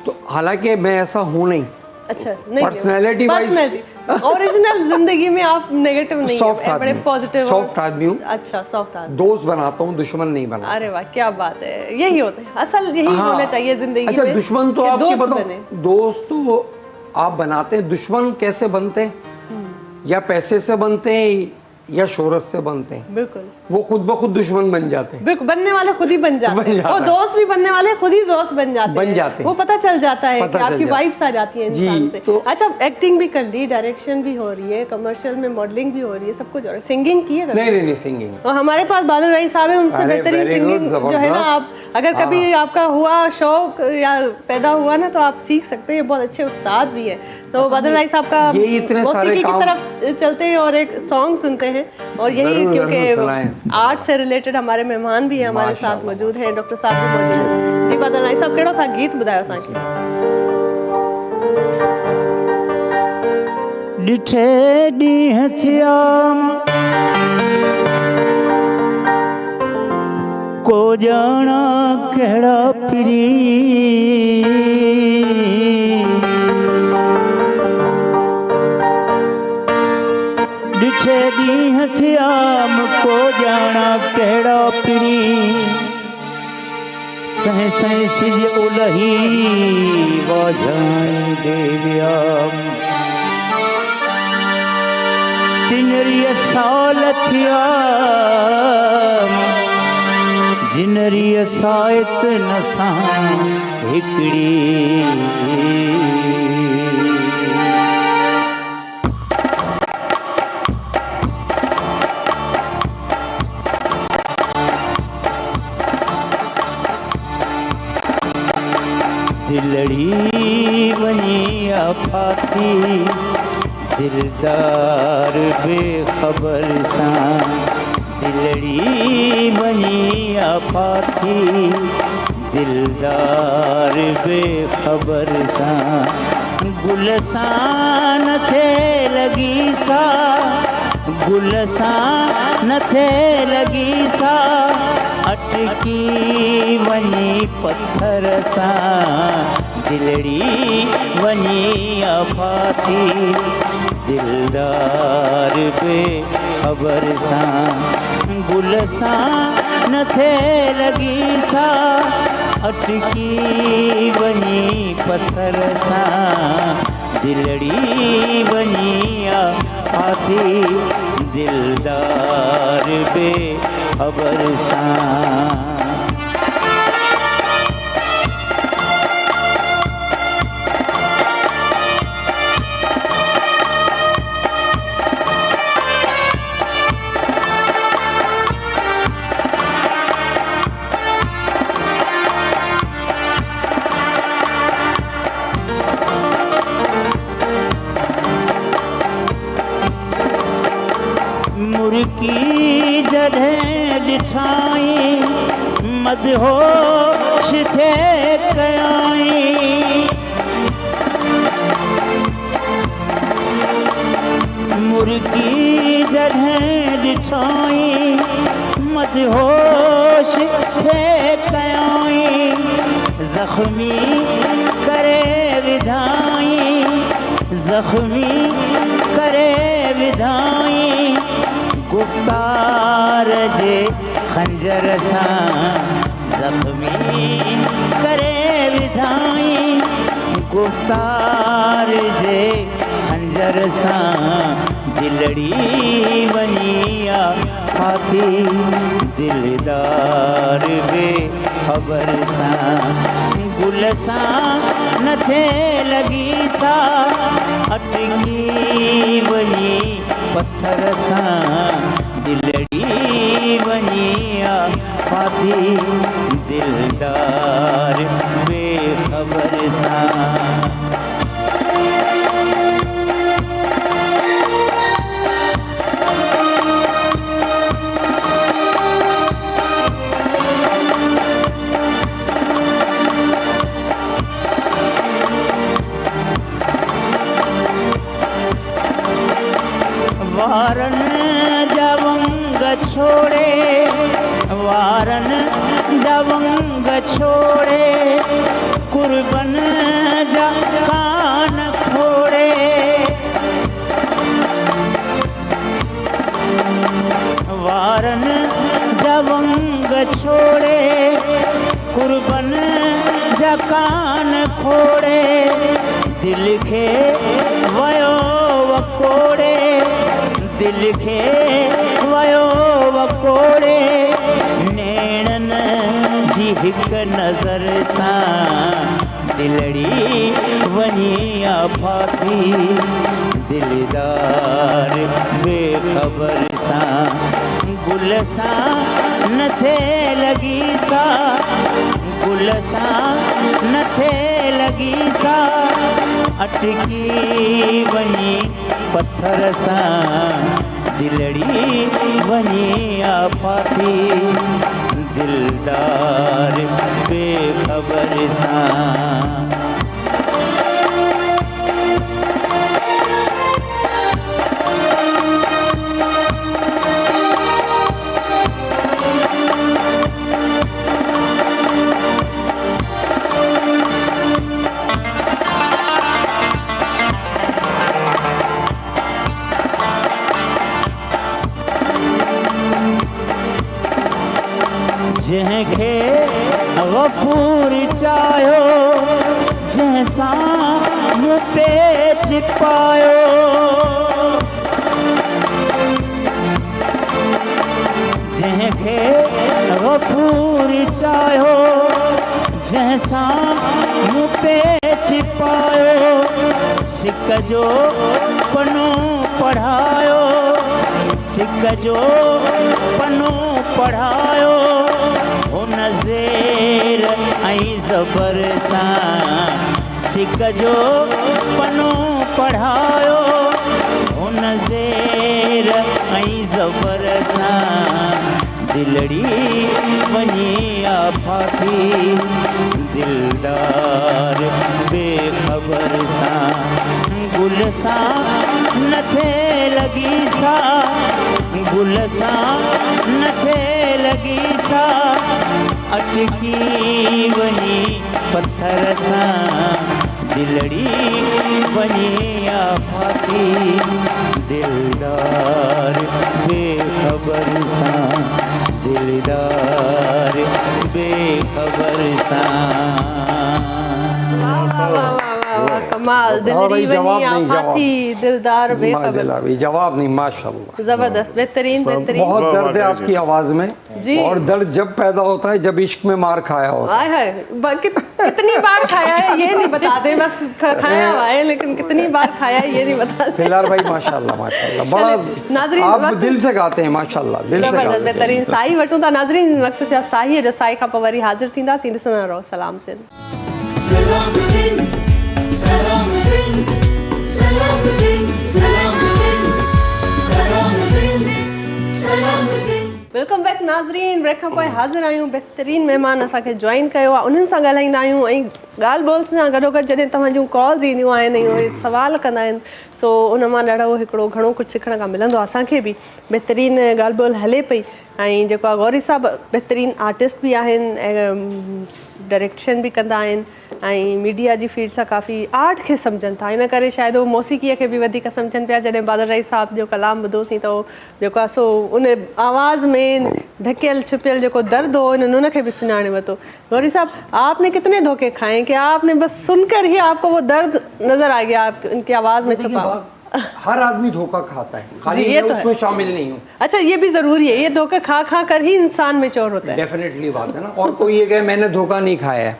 तो हालांकि मैं ऐसा हूँ नहीं। अच्छा नहीं पर्सनैलिटी वाइज ओरिजिनल जिंदगी में आप नेगेटिव नहीं सॉफ्ट है, बड़े आदमी, पॉजिटिव सॉफ्ट आदमी हूँ। अच्छा सॉफ्ट आदमी। दोस्त बनाता हूँ, दुश्मन नहीं बनाता। अरे वाह क्या बात है, यही होता है असल, यही होना चाहिए जिंदगी अच्छा, में। दुश्मन तो कि आपके दोस्त बताओ, बने। दोस्त तो आप बनाते हैं, दुश्मन कैसे बनते हैं? या पैसे से बनते हैं या शोहरत से बनते हैं। बिल्कुल वो खुद ब खुद दुश्मन बन जाते हैं। बिल्कुल, बनने वाले खुद ही बन जाते हैं। और दोस्त भी बनने वाले खुद ही दोस्त बन जाते हैं। वो पता चल जाता है कि आपकी वाइब्स आ जाती है इंसान से। तो अच्छा, एक्टिंग भी कर ली, डायरेक्शन भी हो रही है, कमर्शियल में मॉडलिंग भी हो रही है, सब कुछ हो रहा है। सिंगिंग की है? नहीं सिंगिंग। और हमारे पास बादल राय साहब है, उनसे बेहतरीन सिंगिंग जो है ना, आप अगर कभी आपका हुआ शौक या पैदा हुआ ना तो आप सीख सकते हैं। बहुत अच्छे उस्ताद भी है। तो बादल राय साहब का मौसीकी की तरफ चलते हैं और एक सॉन्ग सुनते हैं। और यही क्योंकि आर्ट से रिलेटेड हमारे मेहमान भी हमारे साथ मौजूद हैं, डॉक्टर साहब भी मौजूद हैं जी। बादल राय साहब केड़ो था गीत बुधायो असांखे? डिठे ॾींहं थिया को ॼाणा कहिड़ा पिरी डिठे ॾींहं थिया को ॼाणा कहिड़ा पिरी सह सह सिज उलही वाझाई देविया तिनरीअ साल थिया जिनरीअ सायत नसां हिकड़ी दिलड़ी वनी आफाती दिलदार बेखबर सां दिलड़ी वनी आफाती दिलदार बेखबर सां गुल सां न थे लगी सा गुल सां न थे लगी सा अटकी वनी पत्थर सां दिलड़ी वनी आफाती दिलदार बेखबर सां गुल सां न थे लगी सा अटकी वनी पत्थर सां दिलड़ी वनी आफाती दिलदार बेखबर सां मुर्की जॾहिं ॾिठाई मदहोश थे कयाई मुर्की जॾहिं ॾिठाई मदहोश थे कयाई ज़ख्मी करे विधाई ज़ख्मी करे विधाई गुफ्तार जे खंजर सां ज़ख्मी करे विधाई गुफ्तार जे खंजर सां दिलड़ी वनी आफाती दिलदार बेखबर सां गुल सां न थे लगी सा अटकी वनी पत्थर सां दिलड़ी वनी आफाती दिलदार बेखबर सां वारन जवंग छोड़े, वारन जवंग छोड़े, कुर्बन जा कान खोड़े। वारन जवंग छोड़े, कुर्बन जा कान खोड़े, दिल खे वयो वकोड़े, दिल खे वयो वकोड़े, नैणन जी हिक नज़र सां दिलड़ी वञी आफाती, दिलदार बेखबर सां गुल सां नथे लगी सा, गुल सां नथे लगी सा, अटकी वञी पत्थर सां दिलड़ी वञी आफाती, दिलदार बेखबर सां। जंहिंखे गफ़ूर चाहियो, जंहिंसां मूं पेच पायो, जंहिंखे गफ़ूर चाहियो, जंहिंसां मूं पेच पायो, सिक जो पनो पढ़ायो, सिक जो पनो पढ़ायो, हुन ज़ेर ऐं ज़बर सां सिक जो पनो पढ़ायो, हुन ज़ेर ऐं ज़बर सां दिलड़ी वञी आफाती, दिलदार बेखबर सां गुल सां नथे लगी सा, गुल सां नथे लगी सा, अटकी वञी पत्थर सां दिलड़ी वञी आफाती, दिलदार बेखबर सां, दिलदार बेखबर सां। कमाल, दिलड़ी वञी आफाती, दिलदार बेखबर। जवाब नहीं, माशाल्लाह, जबरदस्त, बेहतरीन बेहतरीन। बहुत दर्द है आपकी आवाज में जी। और दर्द जब पैदा होता है जब इश्क में मार खाया होता है। आय हाय, कितनी बार खाया है ये नहीं बताते, बस खाया हुआ है, लेकिन कितनी बार खाया है ये नहीं बताते। दिलार भाई माशाल्लाह माशाल्लाह, बड़ा नाज़रीन, आप वक्त- दिल से गाते हैं माशाल्लाह, दिल से जबरदस्त गाते हैं। बेहतरीन। साई वठूं था नाज़रीन, वक़्तु थियो साईअ जो, साई खां पोइ वरी हाज़िर थींदासीं। ॾिसंदा रहो सलाम सिंध। सलाम सिंध सलाम सिंध सलाम सिंध सलाम सिंध सलाम सिंध सलाम सिंध। वेलकम बैक नाज़रीन, ब्रेक खां पोइ हाज़िर आहियूं। बहितरीन महिमान असांखे जॉइन कयो आहे, उन्हनि सां ॻाल्हाईंदा आहियूं ऐं ॻाल्हि ॿोल सां गॾोगॾु जॾहिं तव्हां जूं कॉल्स ईंदियूं आहिनि ऐं उहे सवाल कंदा आहिनि, सो उन मां ॾाढो हिकिड़ो घणो कुझु सिखण खां मिलंदो आहे असांखे बि। बहितरीन ॻाल्हि ॿोल हले पई ऐं जेको आहे गौरी साहब बहितरीन आर्टिस्ट बि आहिनि ऐं डायरेक्शन बि कंदा आहिनि ऐं मीडिया जी फील्ड सां काफ़ी आर्ट खे सम्झनि था, इन करे शायदि उहो मौसीक़ीअ खे बि वधीक सम्झनि पिया। जॾहिं बादल रईस साहब जो कलाम ॿुधोसीं त उहो जेको आहे सो उन आवाज़ में ढकियल छुपियल जेको दर्द हो इन्होंने उनखे भी सुञाणे वरितो। गौरी साहब, आपने कितने धोखे खाए कि आपने बस सुनकर ही आपको वो दर्द नजर आ गया, आप उनकी आवाज़ में छुपा हुआ? हर आदमी धोखा खाता है, खाली जी, ये मैं तो है। उसमें शामिल नहीं हूँ। अच्छा, ये भी जरूरी है, ये धोखा खा खा कर ही इंसान में चोर होता है। डेफिनेटली बात है ना। और कोई ये कहे मैंने धोखा नहीं खाया है,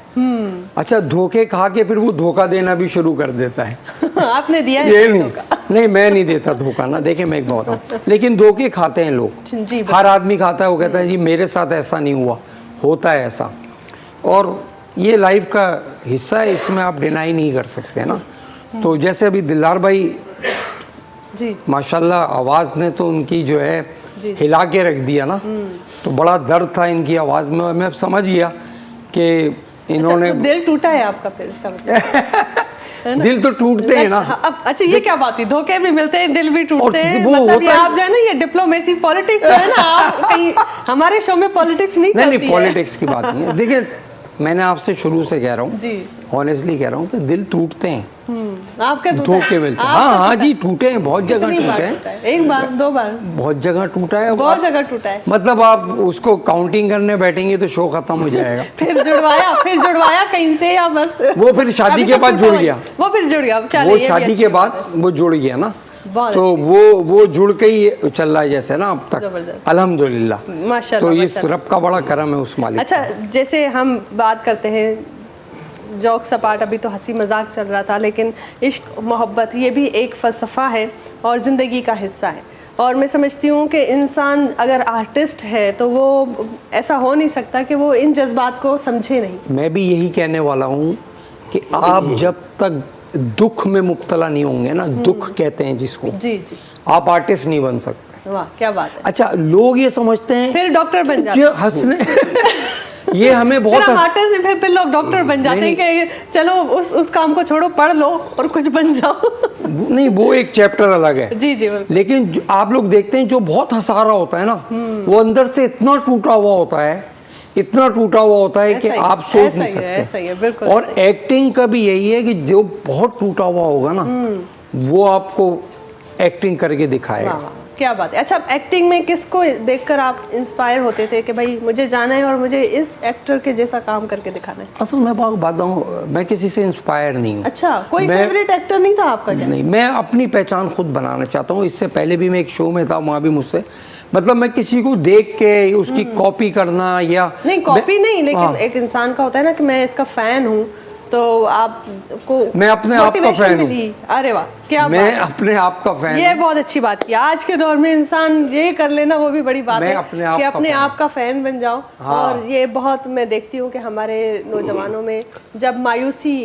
अच्छा धोखे खा के फिर वो धोखा देना भी शुरू कर देता है। आपने दिया है ये धोखा? नहीं मैं नहीं देता धोखा ना। देखिए मैं एक बात बताऊं, लेकिन धोखे खाते हैं लोग, जी, हर आदमी खाता है। वो कहता है जी मेरे साथ ऐसा नहीं हुआ, होता है ऐसा, और ये लाइफ का हिस्सा है, इसमें आप डिनाई नहीं कर सकते ना। तो जैसे अभी दिलदार भाई जी माशाल्लाह आवाज़ ने तो उनकी जो है हिला के रख दिया ना, तो बड़ा दर्द था इनकी आवाज़ में। मैं समझ गया कि इन्होंने अच्छा, तो दिल टूटा है आपका फिर इसका मतलब? दिल तो टूटते हैं ना। अब अच्छा ये क्या बात हुई, धोखे भी मिलते हैं, दिल भी टूटते हैं, वो मतलब ये होता है- आप जो है ना ये डिप्लोमेसी पॉलिटिक्स जो है ना, आप कहीं हमारे शो में पॉलिटिक्स नहीं चलती नहीं पॉलिटिक्स की बात नहीं है। देखिए मैंने आपसे शुरू से कह रहा हूँ, जी ऑनेस्टली कह रहा हूँ कि दिल टूटते हैं, आपके धोखे मिलते हैं। हाँ हाँ जी टूटे हैं, बहुत जगह कितनी बार टूटे टूटा हैं, है? एक बार, दो बार, बहुत जगह टूटा है। बहुत जगह टूटा है। मतलब आप उसको काउंटिंग करने बैठेंगे तो शो खत्म हो जाएगा। फिर जुड़वाया कहीं से या बस वो फिर शादी अभी के तक बाद टूटा जुड़ हुआ गया। है। वो फिर जुड़ गया, चलो वो ये भी शादी अच्छी के बात बाद वो जुड़ गया ना, बहुत तो वो जुड़ के ही चल रहा है जैसे ना अब तक, जबरदस्त। अल्हम्दुलिल्लाह। है। माशाल्लाह तो इस माशाल्लाह। रब का बड़ा करम है उस मालिक। अच्छा जैसे हम बात करते हैं जोक सपाट, अभी तो हंसी मजाक चल रहा था, लेकिन इश्क मोहब्बत ये भी एक फ़लसफ़ा है और ज़िंदगी का हिस्सा है। और मैं समझती हूँ कि इंसान अगर आर्टिस्ट है तो वो ऐसा हो नहीं सकता कि वो इन जज्बात को समझे नहीं। मैं भी यही कहने वाला हूँ कि आप जब तक दुख में मुब्तला नहीं होंगे ना, दुख कहते हैं जिसको, जी जी, आप आर्टिस्ट नहीं बन सकते। वाह क्या बात है। अच्छा लोग ये समझते हैं फिर डॉक्टर बन जाते जो हंसने ये हमें फिर बहुत हम आर्टिस्ट फिर लोग डॉक्टर बन जाते हैं कि चलो उस काम को छोड़ो, पढ़ लो और कुछ बन जाओ। नहीं वो एक चैप्टर अलग है। जी जी बिल्कुल। लेकिन आप लोग देखते हैं जो बहुत हंसा रहा होता है ना, वो अंदर से इतना टूटा हुआ होता है, इतना टूटा हुआ होता है कि ऐसा ही- आप सोच ऐसा नहीं ही है, ऐसा ही है, सकते। बिल्कुल और ऐसा ही एक्टिंग का भी यही है कि जो बहुत टूटा हुआ होगा ना, वो आपको एक्टिंग करके दिखाएगा। वाह, वाह, क्या बात है। अच्छा एक्टिंग में किसको देखकर आप इंस्पायर होते थे कि भाई मुझे जाना है और मुझे इस एक्टर के जैसा काम करके दिखाना है? असल मैं बताऊँ, मैं किसी से इंस्पायर नहीं हूँ। अच्छा कोई मैं- फेवरेट एक्टर नहीं था आपका क्या? नहीं, मैं अपनी पहचान खुद बनाना चाहता हूँ। इससे पहले भी मैं एक शो में था, वहाँ भी मुझसे मतलब मैं किसी को देख के उसकी कॉपी करना या नहीं कॉपी नहीं, लेकिन हाँ। एक इंसान का होता है ना कि मैं इसका फैन हूँ, तो आपको मैं अपने आप का motivation fan हूँ। मिली। अरे वाह क्या मैं बात है। अपने आप का फैन ये बहुत अच्छी बात की। आज के दौर में इंसान ये कर लेना वो भी बड़ी बात मैं है अपने आप कि का अपने fan आप का फैन बन जाओ। हाँ। और ये बहुत मैं देखती हूँ कि हमारे नौजवानों में जब मायूसी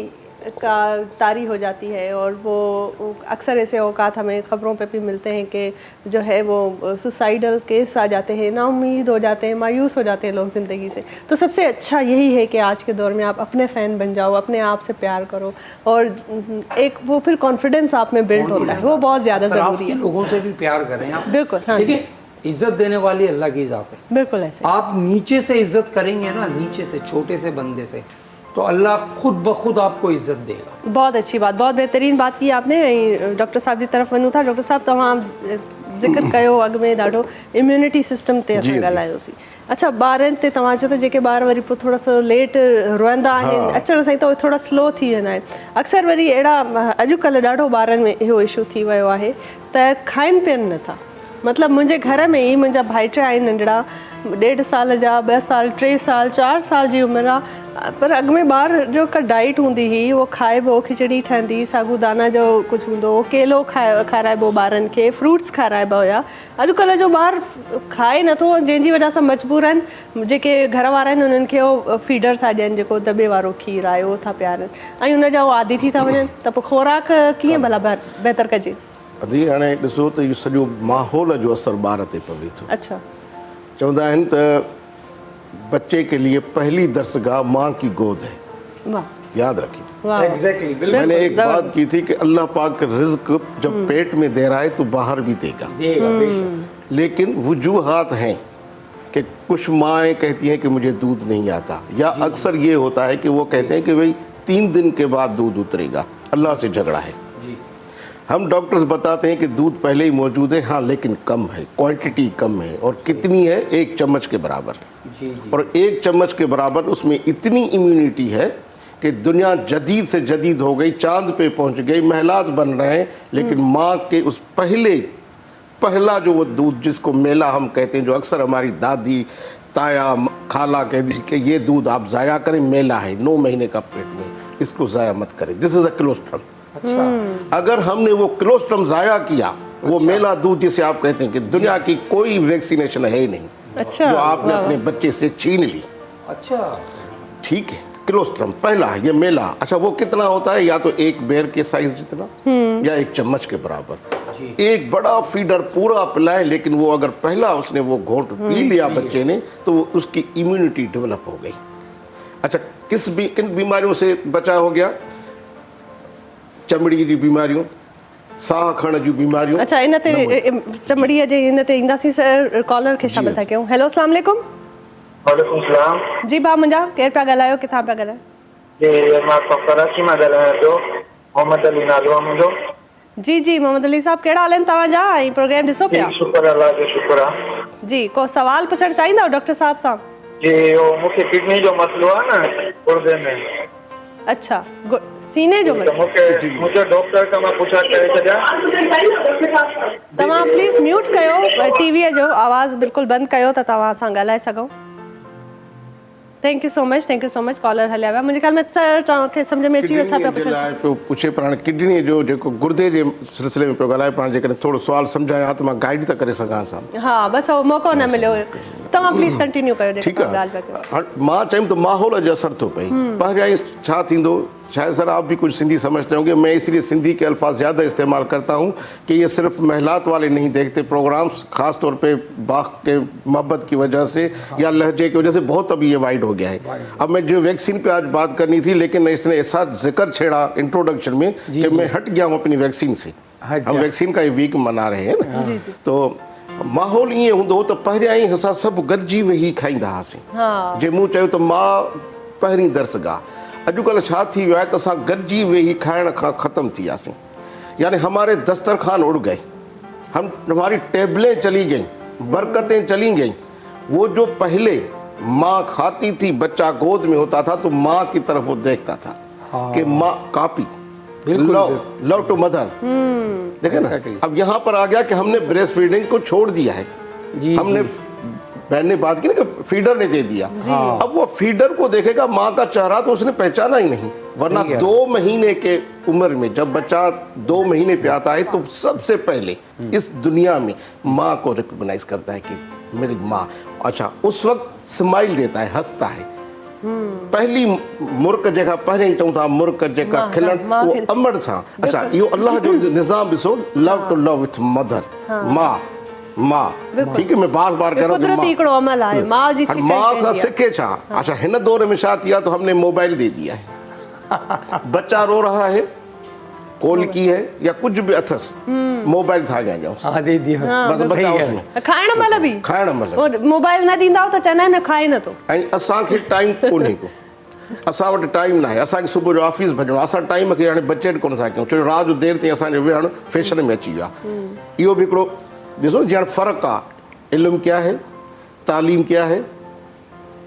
का तारी हो जाती है और वो अक्सर ऐसे औकात हमें ख़बरों पे भी मिलते हैं कि जो है वो सुसाइडल केस आ जाते हैं, नाउम्मीद हो जाते हैं, मायूस हो जाते हैं लोग ज़िंदगी से। तो सबसे अच्छा यही है कि आज के दौर में आप अपने फ़ैन बन जाओ, अपने आप से प्यार करो और एक वो फिर कॉन्फिडेंस आप में बिल्ड होता है, वो बहुत ज़्यादा अतराफ ज़रूरी के है। लोगों से भी प्यार करें आप। बिल्कुल हाँ जी, देखिए इज्जत देने वाली अल्लाह की ज़ात है। बिल्कुल ऐसे। आप नीचे से इज्जत करेंगे ना, नीचे से छोटे से बंदे से, तो अल्लाह खुद ब खुद आपको इज्जत देगा। बहुत अच्छी बात, बहुत बेहतरीन बात की आपने। डॉक्टर साहब जी तरफ़ वञूं था। डॉक्टर साहब तव्हां ज़िक्र कयो अॻु में ॾाढो इम्यूनिटी सिस्टम ते असां ॻाल्हायोसीं। अच्छा ॿारनि ते तव्हां चयो त जेके ॿार वरी पोइ थोरो सो लेट रोअंदा आहिनि, अचण सां ई त उहे थोरा स्लो थी वेंदा आहिनि। अक्सर वरी अहिड़ा अॼुकल्ह ॾाढो ॿारनि में इहो इशू थी वियो आहे त खाइनि पीअनि नथा। मतिलबु मुंहिंजे घर में ई मुंहिंजा भाइटा आहिनि नंढड़ा, 1.5 साल जा, 2 साल, 3 साल, 4 साल जी उमिरि आहे, पर अॻु में ॿार जो का डाइट हूंदी हुई उहो खाइबो, खिचड़ी ठहंदी, साबूदाना जो कुझु हूंदो, केलो खाराइबो ॿारनि खे, फ्रूट्स खाराइबा हुया। अॼुकल्ह जो ॿार खाए नथो, जंहिंजी वजह सां मजबूर आहिनि जेके घर वारा आहिनि उन्हनि खे उहो फीडर था ॾियनि, जेको दॿे वारो खीरु आहे उहो था पियारनि, ऐं उन जा उहो आदी थी था वञनि। त पोइ खुराक कीअं भला बहितर कजे? अदी हाणे ॾिसो त इहो सॼो माहौल जो असरु ॿार ते पवे थो। अच्छा चवंदा आहिनि त बच्चे के लिए पहली दरसगाह माँ की गोद है, वाह याद रखिए। वाह एग्जैक्टली बिल्कुल मैंने एक बात की थी कि अल्लाह पाक का रिज्क जब पेट में दे रहा है तो बाहर भी देगा, देगा बेशक। लेकिन वजूहात हैं कि कुछ माएँ कहती हैं कि मुझे दूध नहीं आता, या अक्सर ये होता है कि वो कहते हैं कि भाई 3 दिन के बाद दूध उतरेगा, अल्लाह से झगड़ा है। हम डॉक्टर्स बताते हैं कि दूध पहले ही मौजूद है, हाँ लेकिन कम है, क्वांटिटी कम है, और कितनी है? 1 चम्मच के बराबर। और 1 चम्मच के बराबर उसमें इतनी इम्यूनिटी है कि दुनिया जदीद से जदीद हो गई, चांद पे पहुंच गई, महलात बन रहे हैं, लेकिन माँ के उस पहला जो वो दूध जिसको मेला हम कहते हैं, जो अक्सर हमारी दादी ताया खाला कहती कि ये दूध आप ज़ाया करें, मेला है, 9 महीने का पेट में, इसको ज़ाया मत करें, दिस इज़ अ कोलेस्ट्रॉल। अच्छा अगर हमने वो कोलेस्ट्रॉल ज़ाया किया, वो मेला दूध जिसे आप कहते हैं कि दुनिया की कोई वैक्सीनेशन है ही नहीं, अच्छा जो आपने अपने बच्चे से छीन ली, अच्छा ठीक है, कोलेस्ट्रॉल पहला ये मेला। अच्छा वो कितना होता है? या तो 1 बेर के साइज जितना या 1 चम्मच के बराबर। एक बड़ा फीडर पूरा पिलाए, लेकिन वो अगर पहला उसने वो घोंट पी लिया बच्चे ने, तो वो उसकी इम्यूनिटी डेवलप हो गई। अच्छा किन बीमारियों से बचा हो गया? चमड़ी जी बीमारियूं, साह खणण जूं बीमारियूं। अच्छा, इन ते चमड़ीअ जे इन ते ईंदासीं सर। कॉलर खे शामिल था कयूं। हेलो, अस्सलाम वालेकुम। वालेकुम सलाम जी भाउ मुंहिंजा, केरु पिया ॻाल्हायो, किथां पिया ॻाल्हायो? जी, मां कराची मां ॻाल्हायां पियो। मोहम्मद अली नालो आहे मुंहिंजो। जी जी मोहम्मद अली साहब, कहिड़ा हाल आहिनि तव्हांजा? ऐं प्रोग्राम ॾिसो पिया? शुक्र अल्लाह जो शुक्र आहे। जी, को सवाल पुछणु चाहींदव डॉक्टर साहब सां? जी, उहो मूंखे किडनी जो मसलो आहे न, गुर्दे में। अच्छा, सीने जो मसलो? मूंखे डॉक्टर खां मां पुछा करे छॾिया। तव्हां प्लीज़ म्यूट कयो टीवीअ जो, आवाज़ बिल्कुलु बंदि कयो त तव्हां सां ॻाल्हाए सघूं। Thank you so much. Caller हलिया विया। मुंहिंजे ख्याल में सर तव्हांखे सम्झ में अची वियो छा पिया पुछनि? पुछे पर हाणे किडनी जो जेको गुर्दे जे सिलसिले में पियो ॻाल्हाए, पाण जेकॾहिं थोरो सुवाल सम्झायां त मां गाइड त करे सघां सां। हा, बसि उहो मौक़ो न मिलियो। तव्हां प्लीज़ कंटिन्यू कयो जेको ठीकु ॻाल्हि आहे। पिया कयो। मां चयुमि त माहौल जो असर थो पए। पहिरियां छा थींदो, शायद सर आप भी कुछ सिंधी समझते होंगे, मैं इसलिए सिंधी के अल्फाज ज़्यादा इस्तेमाल करता हूँ कि ये सिर्फ महलात वाले नहीं देखते प्रोग्राम्स, ख़ास तौर पे बाग के मोहब्बत की वजह से या लहजे की वजह से बहुत अभी ये वाइड हो गया है। अब मैं जो वैक्सीन पे आज बात करनी थी, लेकिन इसने ऐसा जिक्र छेड़ा इंट्रोडक्शन में कि मैं हट गया हूँ अपनी वैक्सीन से। हम वैक्सीन का ये वीक मना रहे हैं ना, तो माहौल ईअं हूंदो त पहिरियां ई असां सभु गॾिजी वेही खाईंदा हुआसीं। जे मूं चयो त मां पहिरीं दर्सगाह। अॼुकल्ह छा थी वियो आहे त असां गॾिजी वेही खाइण खां ख़तमु थी वियासीं, यानी हमारे दस्तरखान उड़ गए, हमारी टेबलें चली गई, बरकतें चली गई। वो जो पहले माँ खाती थी, बच्चा गोद में होता था तो माँ की तरफ वो देखता था कि माँ कॉपी, लव टू मदर। देखे ना, अब यहाँ पर आ गया कि हमने ब्रेस्ट फीडिंग को छोड़ दिया है। हमने बहन ने बात की ना कि फीडर ने दे दिया। अब वो फीडर को देखेगा, माँ का चेहरा तो उसने पहचाना ही नहीं। वरना 2 महीने के उम्र में जब बच्चा 2 महीने पे आता है तो सबसे पहले इस दुनिया में माँ को रिकॉग्नाइज करता है कि मेरी माँ। अच्छा, उस वक्त स्माइल देता है, हंसता है। पहली मुर्क जेका पहिरें चऊं था, मुर्क जेका खिलण, वो अमड़ सां। अच्छा, इहो अल्लाह जो निज़ाम ॾिसो, love to love with mother, माँ। ठीक है, मैं बार बार कह रहा हूँ कुदरती हिकिड़ो अमल आहे, माँ जी माँ खां सिखे छा। अच्छा, हिन दौर में छा किया तो हमने मोबाइल दे दिया है। बच्चा रो रहा है, कॉल की है या कुछ भी अथस, मोबाइल था गया दे दिया, बस बच्चा उसमें खाइण महिल बि मोबाइल न ॾींदा त चवंदा आहिनि खाए नथो। ऐं असांखे टाइम कोन्हे को, असां वटि टाइम न आहे। असांखे सुबुह जो ऑफिस भॼणो आहे, असां टाइम खे हाणे बचेट कोन था कयूं, छो राति जो देरि ताईं असांजो वेहणु फैशन में अची वियो आहे। इहो बि हिकिड़ो ॾिसो ॼण फ़र्क़ु आहे। इल्मु क्या है, तालीम क्या है,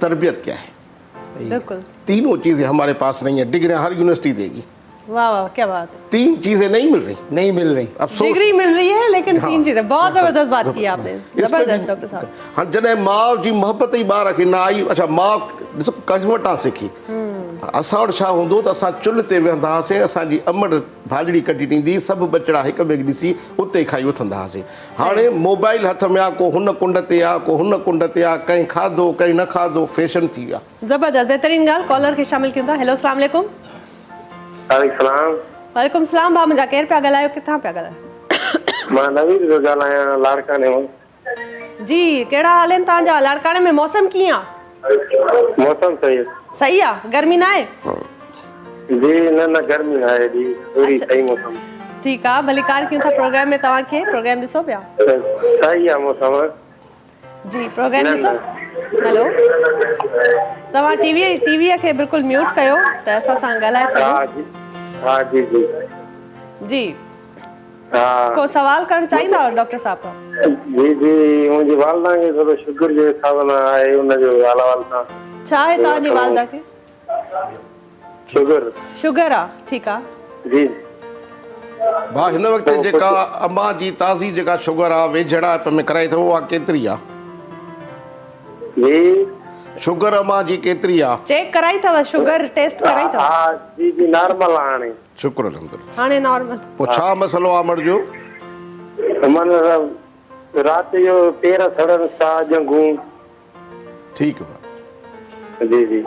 तरबियत क्या है। बिल्कुल, तीनों चीज़ें हमारे पास नहीं है। डिग्रियाँ हर यूनिवर्सिटी देगी, वाह वाह क्या बात है। 3 चीज़ें नहीं मिल रही। अफसोस, डिग्री मिल रही है लेकिन 3 चीजें। बहुत जबरदस्त बात की आपने, जबरदस्त डॉक्टर साहब। हाँ, जॾहिं माउ जी मोहबत ई ॿार खे न आई। अच्छा, माउ ॾिसो कंहिं वटां सिखी। असां वटि छा हूंदो त असां चुल्हि ते वेहंदा हुआसीं, असांजी अमड़ भाॼड़ी कढी ॾींदी, सभु बचड़ा हिक ॿिए खे ॾिसी उते खाई उथंदा हुआसीं। हाणे मोबाइल हथ में आहे, को हुन कुंड ते आहे, को हुन कुंड ते आहे, कंहिं खाधो कंहिं न खाधो, फैशन थी विया। जबरदस्त, बेहतरीन ॻाल्हि। कॉलर खे शामिल कयूं था। हेलो, अस्सलाम वालेकुम। वालेकुम सलाम। भाउ मुंहिंजा, केरु पिया ॻाल्हायो, किथां पिया ॻाल्हायो? मां नवीद जो ॻाल्हायां, लाड़काने मां। जी, कहिड़ा हाल आहिनि तव्हांजा? लाड़काने में मौसम कीअं आहे? मौसम सही आहे, गर्मी न आहे? जी, न गर्मी आहे जी, थोड़ी सही मौसम। ठीकु आहे, भली कार कयूं था प्रोग्राम में। तव्हांखे प्रोग्राम ॾिसो पिया? सही आहे मौसम जी, प्रोग्राम ॾिसो। हेलो, तव्हां टीवीअ खे बिल्कुलु म्यूट कयो त असां सां ॻाल्हाए सघूं। हाँ जी जी जी। को सवाल करणु चाहींदा डॉक्टर साहब खां? जी जी, मुंहिंजी वालदा खे थोरो शुगर जो हिसाब न आहे, हुनजो हवाले सां। छा आहे तव्हांजी वालदा खे? शुगर आहे। ठीकु आहे जी। भाउ, हिन वक़्तु जेका अम्मा जी ताज़ी जेका शुगर आहे वेझड़ा में कराई अथव, उहा केतिरी आहे? जी, शुगर अम्मा जी केतिरी आहे? चेक कराई अथव? शुगर टेस्ट कराई अथव? हा जी जी, नॉर्मल आहे हाणे। शुक्र अल्हम्दुलिल्लाह, हाणे नॉर्मल। पोइ छा मसलो आहे अमड़ जो? मन राति जो पेर सड़न, साह जंगूं। ठीकु आहे जी जी,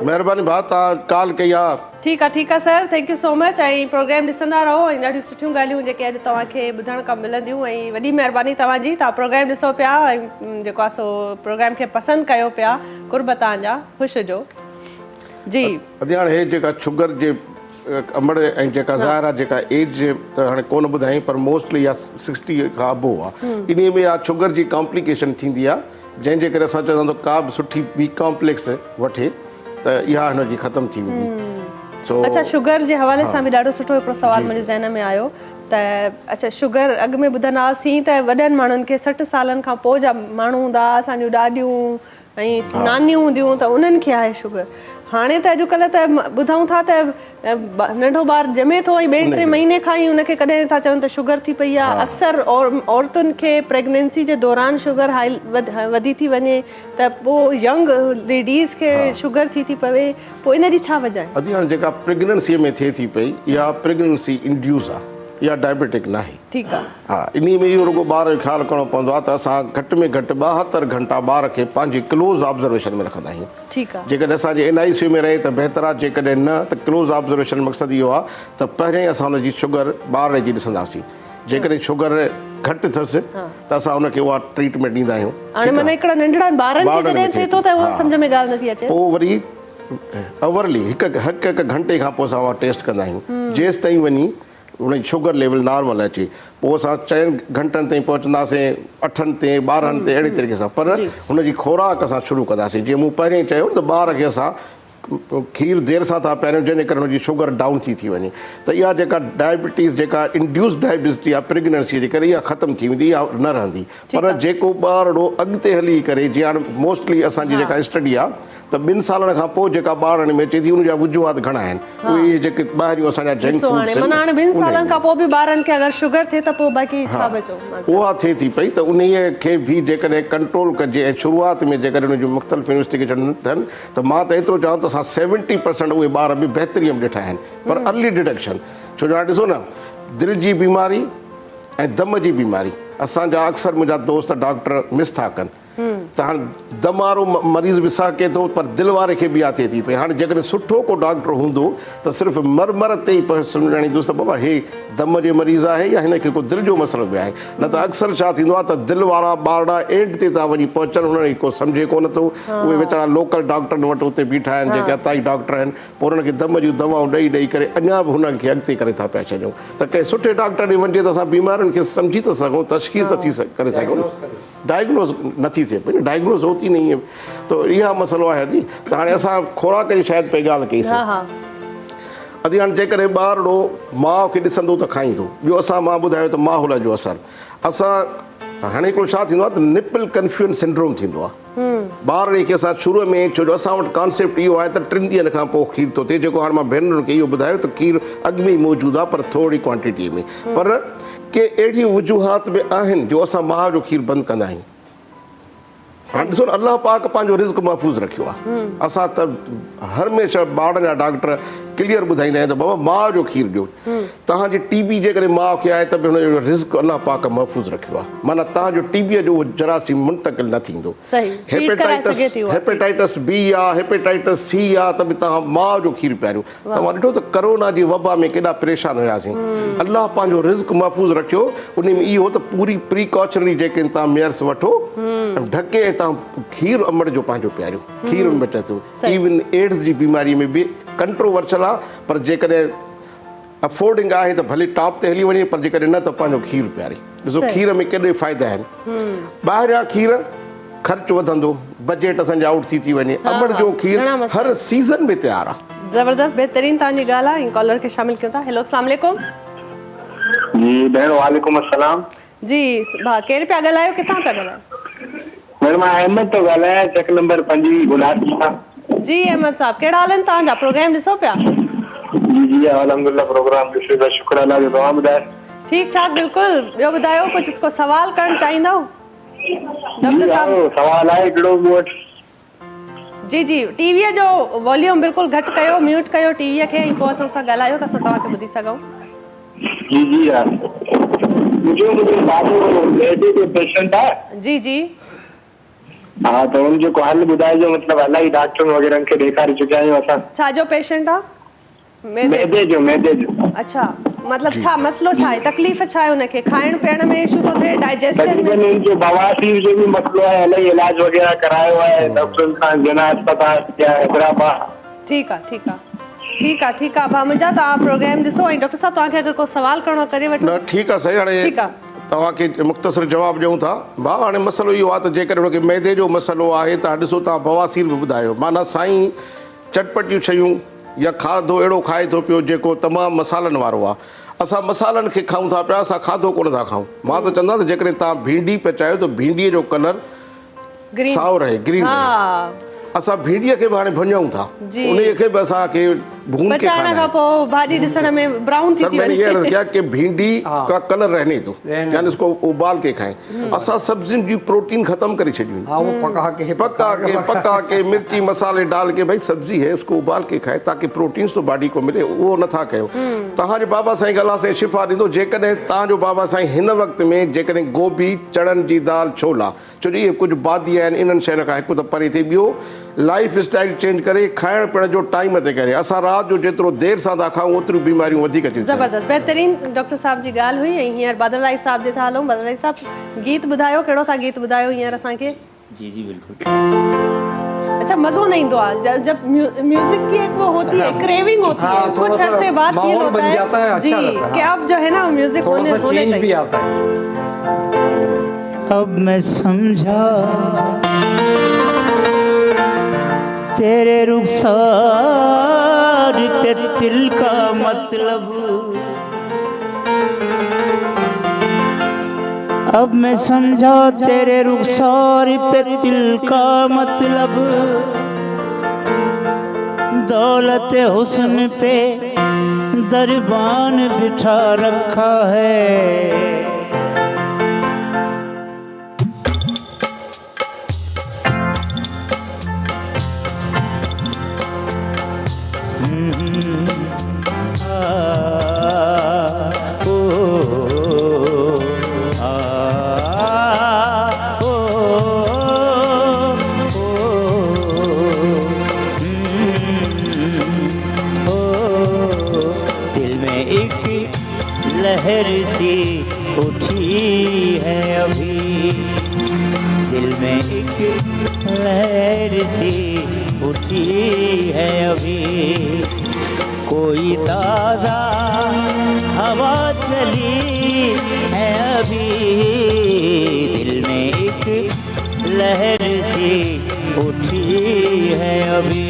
महिरबानी भाउ, तव्हां कॉल कई आहे। ठीकु आहे sir, thank you so much. ऐं प्रोग्राम ॾिसंदा रहो, ऐं ॾाढियूं सुठियूं ॻाल्हियूं जेके अॼु तव्हांखे ॿुधण खां मिलंदियूं। ऐं वॾी महिरबानी तव्हांजी, तव्हां प्रोग्राम ॾिसो पिया ऐं जेको आहे सो प्रोग्राम खे पसंदि कयो पिया। कुर्ब तव्हांजा, ख़ुशि हुजो जी। हाणे हे जेका शुगर जे अमड़ ऐं जेका ज़ाहिर आहे जेका एज त हाणे कोन ॿुधाई पर मोस्टली इहा 60 खां अबो आहे। इन में इहा शुगर जी कॉम्प्लिकेशन थींदी आहे जंहिंजे करे असां चवंदा का बि सुठी बी कॉम्प्लेक्स वठे त इहा हिनजी ख़तमु थी वेंदी। अच्छा, शुगर जे हवाले सां बि ॾाढो सुठो हिकिड़ो सुवाल मुंहिंजे ज़हन में आयो त अच्छा शुगर अॻु में ॿुधंदा हुआसीं त वॾनि माण्हुनि खे 60 सालनि खां पोइ जा माण्हू हूंदा, असांजूं ॾाॾियूं ऐं नानियूं हूंदियूं त उन्हनि खे आहे शुगर। हाणे त अॼुकल्ह त ॿुधूं था त नंढो ॿारु ॼमे थो ऐं 2-3 महीने खां ई उनखे कॾहिं था चवनि त शुगर थी पई आहे। अक्सर औरतुनि खे प्रेगनेंसी जे दौरान शुगर वधी थी वञे त पोइ यंग लेडीज़ खे शुगर थी पवे, पोइ इन जी छा वजह आहे? अदी हाणे जेका प्रेगनेंसीअ में थिए थी पई इहा प्रेगनेंसी इंड्यूस आहे, इहा डायबिटिक न आहे। ठीकु आहे। हा, इन में इहो रुॻो ॿार जो ख़्यालु करिणो पवंदो आहे त असां घटि में घटि 72 घंटा ॿार खे पंहिंजी क्लोज़ ऑब्ज़र्वेशन में रखंदा आहियूं। ठीकु आहे। जेकॾहिं असांजे LIC में रहे त बहितर आहे, जेकॾहिं न त क्लोज़ ऑब्ज़र्वेशन मक़सदु इहो आहे त पहिरियों ई असां हुनजी शुगर ॿार जी ॾिसंदासीं। जेकॾहिं शुगर घटि अथसि त असां हुनखे उहा ट्रीटमेंट ॾींदा आहियूं। हाणे माना हिकिड़ा नंढड़ा ॿारनि खे जॾहिं थिए थो त उहो सम्झ में ॻाल्हि नथी अचे, पोइ वरी अवरली हिकु घंटे खां पोइ असां उहा टेस्ट कंदा आहियूं जेसि ताईं वञी उनजी शुगर लेवल नॉर्मल अचे। पोइ असां 4 घंटनि ताईं पहुचंदासीं, 8 ते 12 ते अहिड़े तरीक़े सां। पर हुनजी खोराक असां शुरू कंदासीं। जीअं मूं पहिरियों ई चयो त ॿार खे असां खीर देरि सां था पहिरियों, जंहिंजे करे हुनजी शुगर डाउन थी वञे त इहा जेका डायबिटीज़ जेका इंड्यूस डायबिटीज़ आहे प्रेगनेंसीअ जे करे इहा ख़तमु थी वेंदी, इहा न रहंदी। पर जेको ॿारड़ो अॻिते हली करे जीअं हाणे मोस्टली असांजी जेका स्टडी आहे त 2 सालनि खां पोइ जेका ॿारनि में अचे थी उनजा वजूहात घणा आहिनि। उहे जेके ॿाहिरियूं असांजा जंक फूड्स आहिनि, हाणे 2 सालनि खां पोइ बि ॿारनि खे अगरि शुगर थिए त पोइ बाक़ी छा बचो, उहा थिए थी पई त उन खे बि जेकॾहिं कंट्रोल कजे ऐं शुरूआति में जेकॾहिं उन जूं मुख़्तलिफ़ इन्वेस्टिगेशन थियनि त मां त एतिरो चवां त असां 70% उहे ॿार बि बहितरीन में ॾिठा आहिनि। पर अर्ली डिटेक्शन, छो जो हाणे ॾिसो न दिलि जी बीमारी ऐं दम जी बीमारी असांजा अक्सर मुंहिंजा दोस्त डॉक्टर मिस था कनि त हाणे दम वारो मरीज़ बि साह के थो पर दिलि वारे खे बि इहा थिए थी पई। हाणे जेकॾहिं सुठो को डॉक्टर हूंदो त सिर्फ़ु मर ते ई सम्झाईंदुसि त बाबा हे दम जे मरीज़ आहे या हिन खे को दिलि जो मसइलो बि आहे। न त अक्सर छा थींदो आहे त दिलि वारा ॿारड़ा एंड ते था वञी पहुचनि, हुननि खे को सम्झे कोन थो। उहे वीचारा लोकल डॉक्टर वटि उते बीठा आहिनि जेके अताई डॉक्टर आहिनि, पोइ हुननि खे दम जूं दवाऊं ॾेई करे अञा बि हुननि खे अॻिते करे था पिया छॾियूं। त कंहिं सुठे डॉक्टर ॾे वञे त असां बीमारियुनि खे सम्झी था सघूं, तशख़ीस थी करे सघूं। डायग्नोज़ नथी थिए पई, डायग्नोज़ होती नहीं है। तो इहा मसइलो आहे अदी। त हाणे असां खोराक जी शायदि पई ॻाल्हि कईसीं। अदी हाणे जेकॾहिं ॿारड़ो माउ खे ॾिसंदो त खाईंदो। ॿियो असां मां ॿुधायो त माहौल जो असरु। असां हाणे हिकिड़ो छा थींदो आहे त निपल कन्फ्यूजन सिंड्रोम थींदो आहे ॿारड़े खे। असां शुरूअ में छो जो असां वटि कॉन्सेप्ट इहो आहे त 3 ॾींहंनि खां पोइ खीर थो थिए, जेको हाणे मां भेनरुनि खे इहो ॿुधायो त खीर अॻु में ई मौजूदु आहे पर थोरी क्वांटिटीअ में। पर के अहिड़ियूं वजूहात बि आहिनि जो असां माउ जो खीर बंदि कंदा आहियूं। हाणे ॾिसो अलाह पाक पंहिंजो रिज़्क़ महफ़ूज़ रखियो आहे। असां त हमेशह ॿारनि जा डॉक्टर क्लियर ॿुधाईंदा आहिनि त बाबा माउ जो खीर ॾियो। तव्हांजी TB जेकॾहिं माउ खे आहे त बि हुनजो रिज़्क़ अलाह पाक महफ़ूज़ रखियो आहे। माना तव्हांजो TB जो जरासीम मुंतक़िल न थींदो। हेपेटाइटिस B आहे, हेपेटाइटिस C आहे त बि तव्हां माउ जो खीर पियारियो। तव्हां ॾिठो त करोना जी वबा में केॾा परेशान हुयासीं। अलाह पंहिंजो रिज़्क़ महफ़ूज़ रखियो। उन में इहो त पूरी प्रिकॉशनरी जेके तव्हां मेयर्स वठो, ढके ऐं तव्हां खीर अमड़ जो पंहिंजो पियारियो, खीर में बचे थो। इवन एड्स जी बीमारीअ में बि कंट्रोवर्शियल आहे, पर जेकॾहिं अफोर्डिंग आहे त भले टॉप ते हली वञे, पर जेकॾहिं न त पंहिंजो खीर पियारे। ॾिसो खीर में केॾे फ़ाइदा आहिनि। ॿाहिरियां खीर ख़र्च वधंदो, बजट असांजा आउट थी वञे। अमड़ जो खीर हर सीज़न में तयारु आहे। ज़बरदस्त, बहितरीन तव्हांजी ॻाल्हि आहे। कॉलर खे शामिल कयूं था। हेलो, अस्सलाम वालेकुम। जी भेण, वालेकुम अस्सलाम। जी भाउ, केरु पिया ॻाल्हायो, किथां पिया ॻाल्हायो? भेण, मां अहमद थो ॻाल्हायां, चक नंबर 5 गुलाटी सां। जी अहमद साहब, कहिड़ा हाल आहिनि तव्हांजा? प्रोग्राम ॾिसो पिया? जी अल्हम्दुलिल्लाह, प्रोग्राम ॾिसो था, शुक्र अल्लाह जो। तव्हां ॿुधायो? ठीकु ठाक, बिल्कुलु। ॿियो ॿुधायो, कुझु को सवाल करणु चाहींदव? डॉक्टर साहब, सवाल आहे हिकिड़ो मूं वटि। जी जी, टीवीअ जो वॉल्यूम बिल्कुलु घटि कयो, म्यूट कयो टीवीअ खे, ऐं पोइ असां सां ॻाल्हायो त असां तव्हांखे ॿुधी सघूं। जी जी मुंहिंजो बाबू मैदे जो पेशेंट आहे। जी जी। हाँ, तो उन जो हल ॿुधाइजो। मतिलबु इलाही डॉक्टर वग़ैरह खे ॾेखारे चुकिया आहियूं असां। छा जो पेशेंट आहे? मैदे जो। अच्छा, मतलब छा मसलो छा आहे? तकलीफ़ छा आहे उनखे? खाइण पीअण में इशू तो थे, डाइजेशन में? उनजो बवासीर जो भी मसलो है, इलाही इलाज वगैरह करायो है डॉक्टर खां जना अस्पताल या हैदराबाद। ठीक है। ठीकु आहे भाउ मुंहिंजा तव्हां प्रोग्राम ॾिसो ऐं डॉक्टर साहिबु तव्हांखे अगरि को सवाल करिणो करे वठो। न ठीकु आहे साईं, हाणे ठीकु आहे तव्हांखे मुख़्तसिर जवाबु ॾियूं था भाउ। हाणे मसइलो इहो आहे त जेकॾहिं हुनखे मैदे जो मसइलो आहे तव्हां ॾिसो तव्हां बवासीर बि ॿुधायो, माना साईं चटपटियूं शयूं या खाधो अहिड़ो खाए थो पियो जेको तमामु मसालनि वारो आहे। असां मसालनि खे खाऊं था पिया, असां खाधो कोन था खाऊं। मां त चवंदा त जेकॾहिं तव्हां भिंडी पचायो त भिंडीअ जो कलर साओ रहे, ग्रीन रहे। असां भिंडीअ खे बि हाणे भुञूं था, उन खे बि असांखे भून के खाना खां पोइ भाॼी ॾिसण में ब्राउन थी सर मैंने ये अर्ज किया कि भिंडी का कलर रहने दो, यानी इसको उबाल के खाएं। असां सब्जियुनि जी प्रोटीन खत्म करे छॾियूं, पका के मिर्ची मसाले डाल के भाई सब्जी है उसको उबाल के खाए ताकि प्रोटीन्स तो बॉडी को मिले, उहो नथा कयो। तव्हांजे बाबा साईं गला से शिफ़ा ॾींदो जेकॾहिं तव्हांजो बाबा साईं हिन वक़्त में जेकॾहिं गोभी चणनि जी दाल छोला, छो जो इहे कुझु बादी आहिनि, इन्हनि शयुनि खां हिकु त परे थिए, ॿियो लाइफ स्टाइल चेंज करे खाइण पीअण जो टाइम ते करे। असां राति जो जेतिरो देरि सां था खाऊं ओतिरियूं बीमारियूं वधीक थियूं। ज़बरदस्त बहितरीन डॉक्टर साहब जी ॻाल्हि हुई। ऐं हींअर बदलराई साहब जे था हलूं। बदलराई साहब गीत ॿुधायो, कहिड़ो था गीत ॿुधायो हींअर असांखे? जी जी बिल्कुल। अच्छा मज़ो नहीं दो जब म्यूजिक की एक वो होती है, क्रेविंग होती है, कुछ अरसे बाद फील होता है जी कि अब जो है ना म्यूजिक होने चाहिए भी आता है। अब मैं समझा तेरे रुखसार पे दिल का मतलब, अब मैं समझा तेरे रुखसार पे दिल का मतलब, दौलत हुस्न पे दरबान बिठा रखा है। लहर सी उठी है अभी, दिल में एक लहर सी उठी है अभी, कोई ताज़ा हवा चली है अभी, दिल में एक लहर सी उठी है अभी।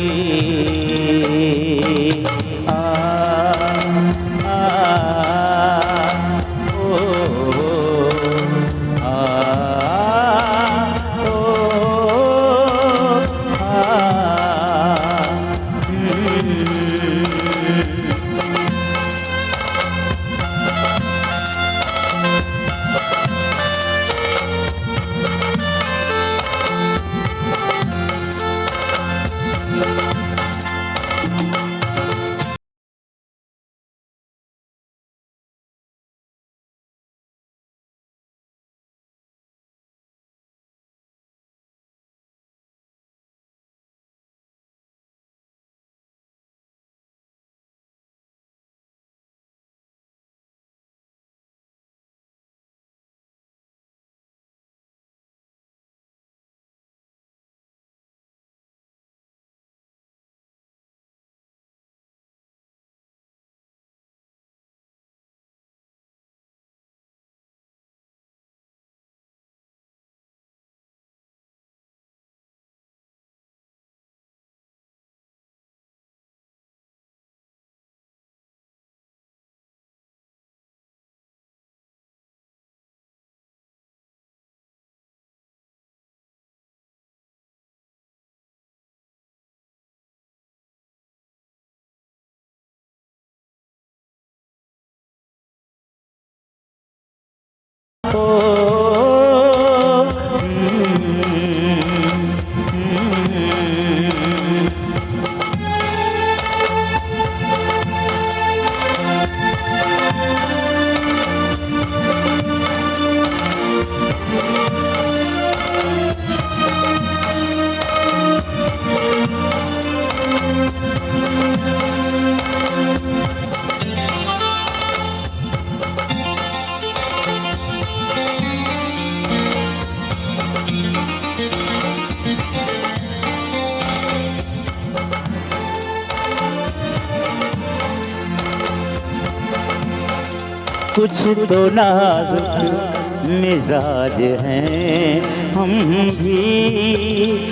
कुछ तो नाजुक मिजाज हैं हम भी।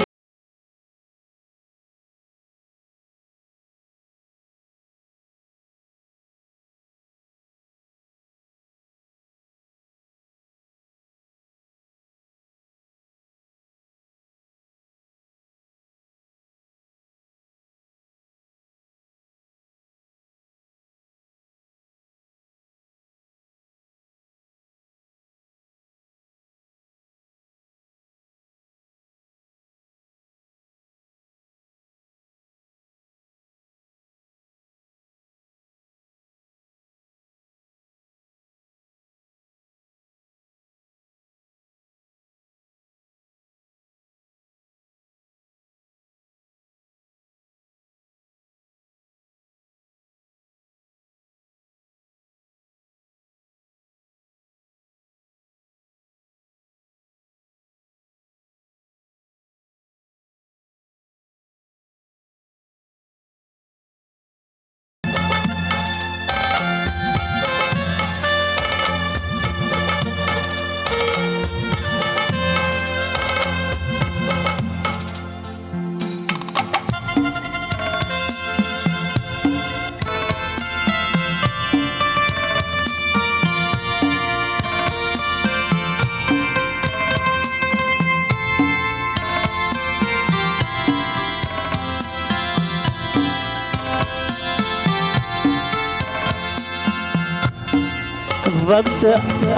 वक्त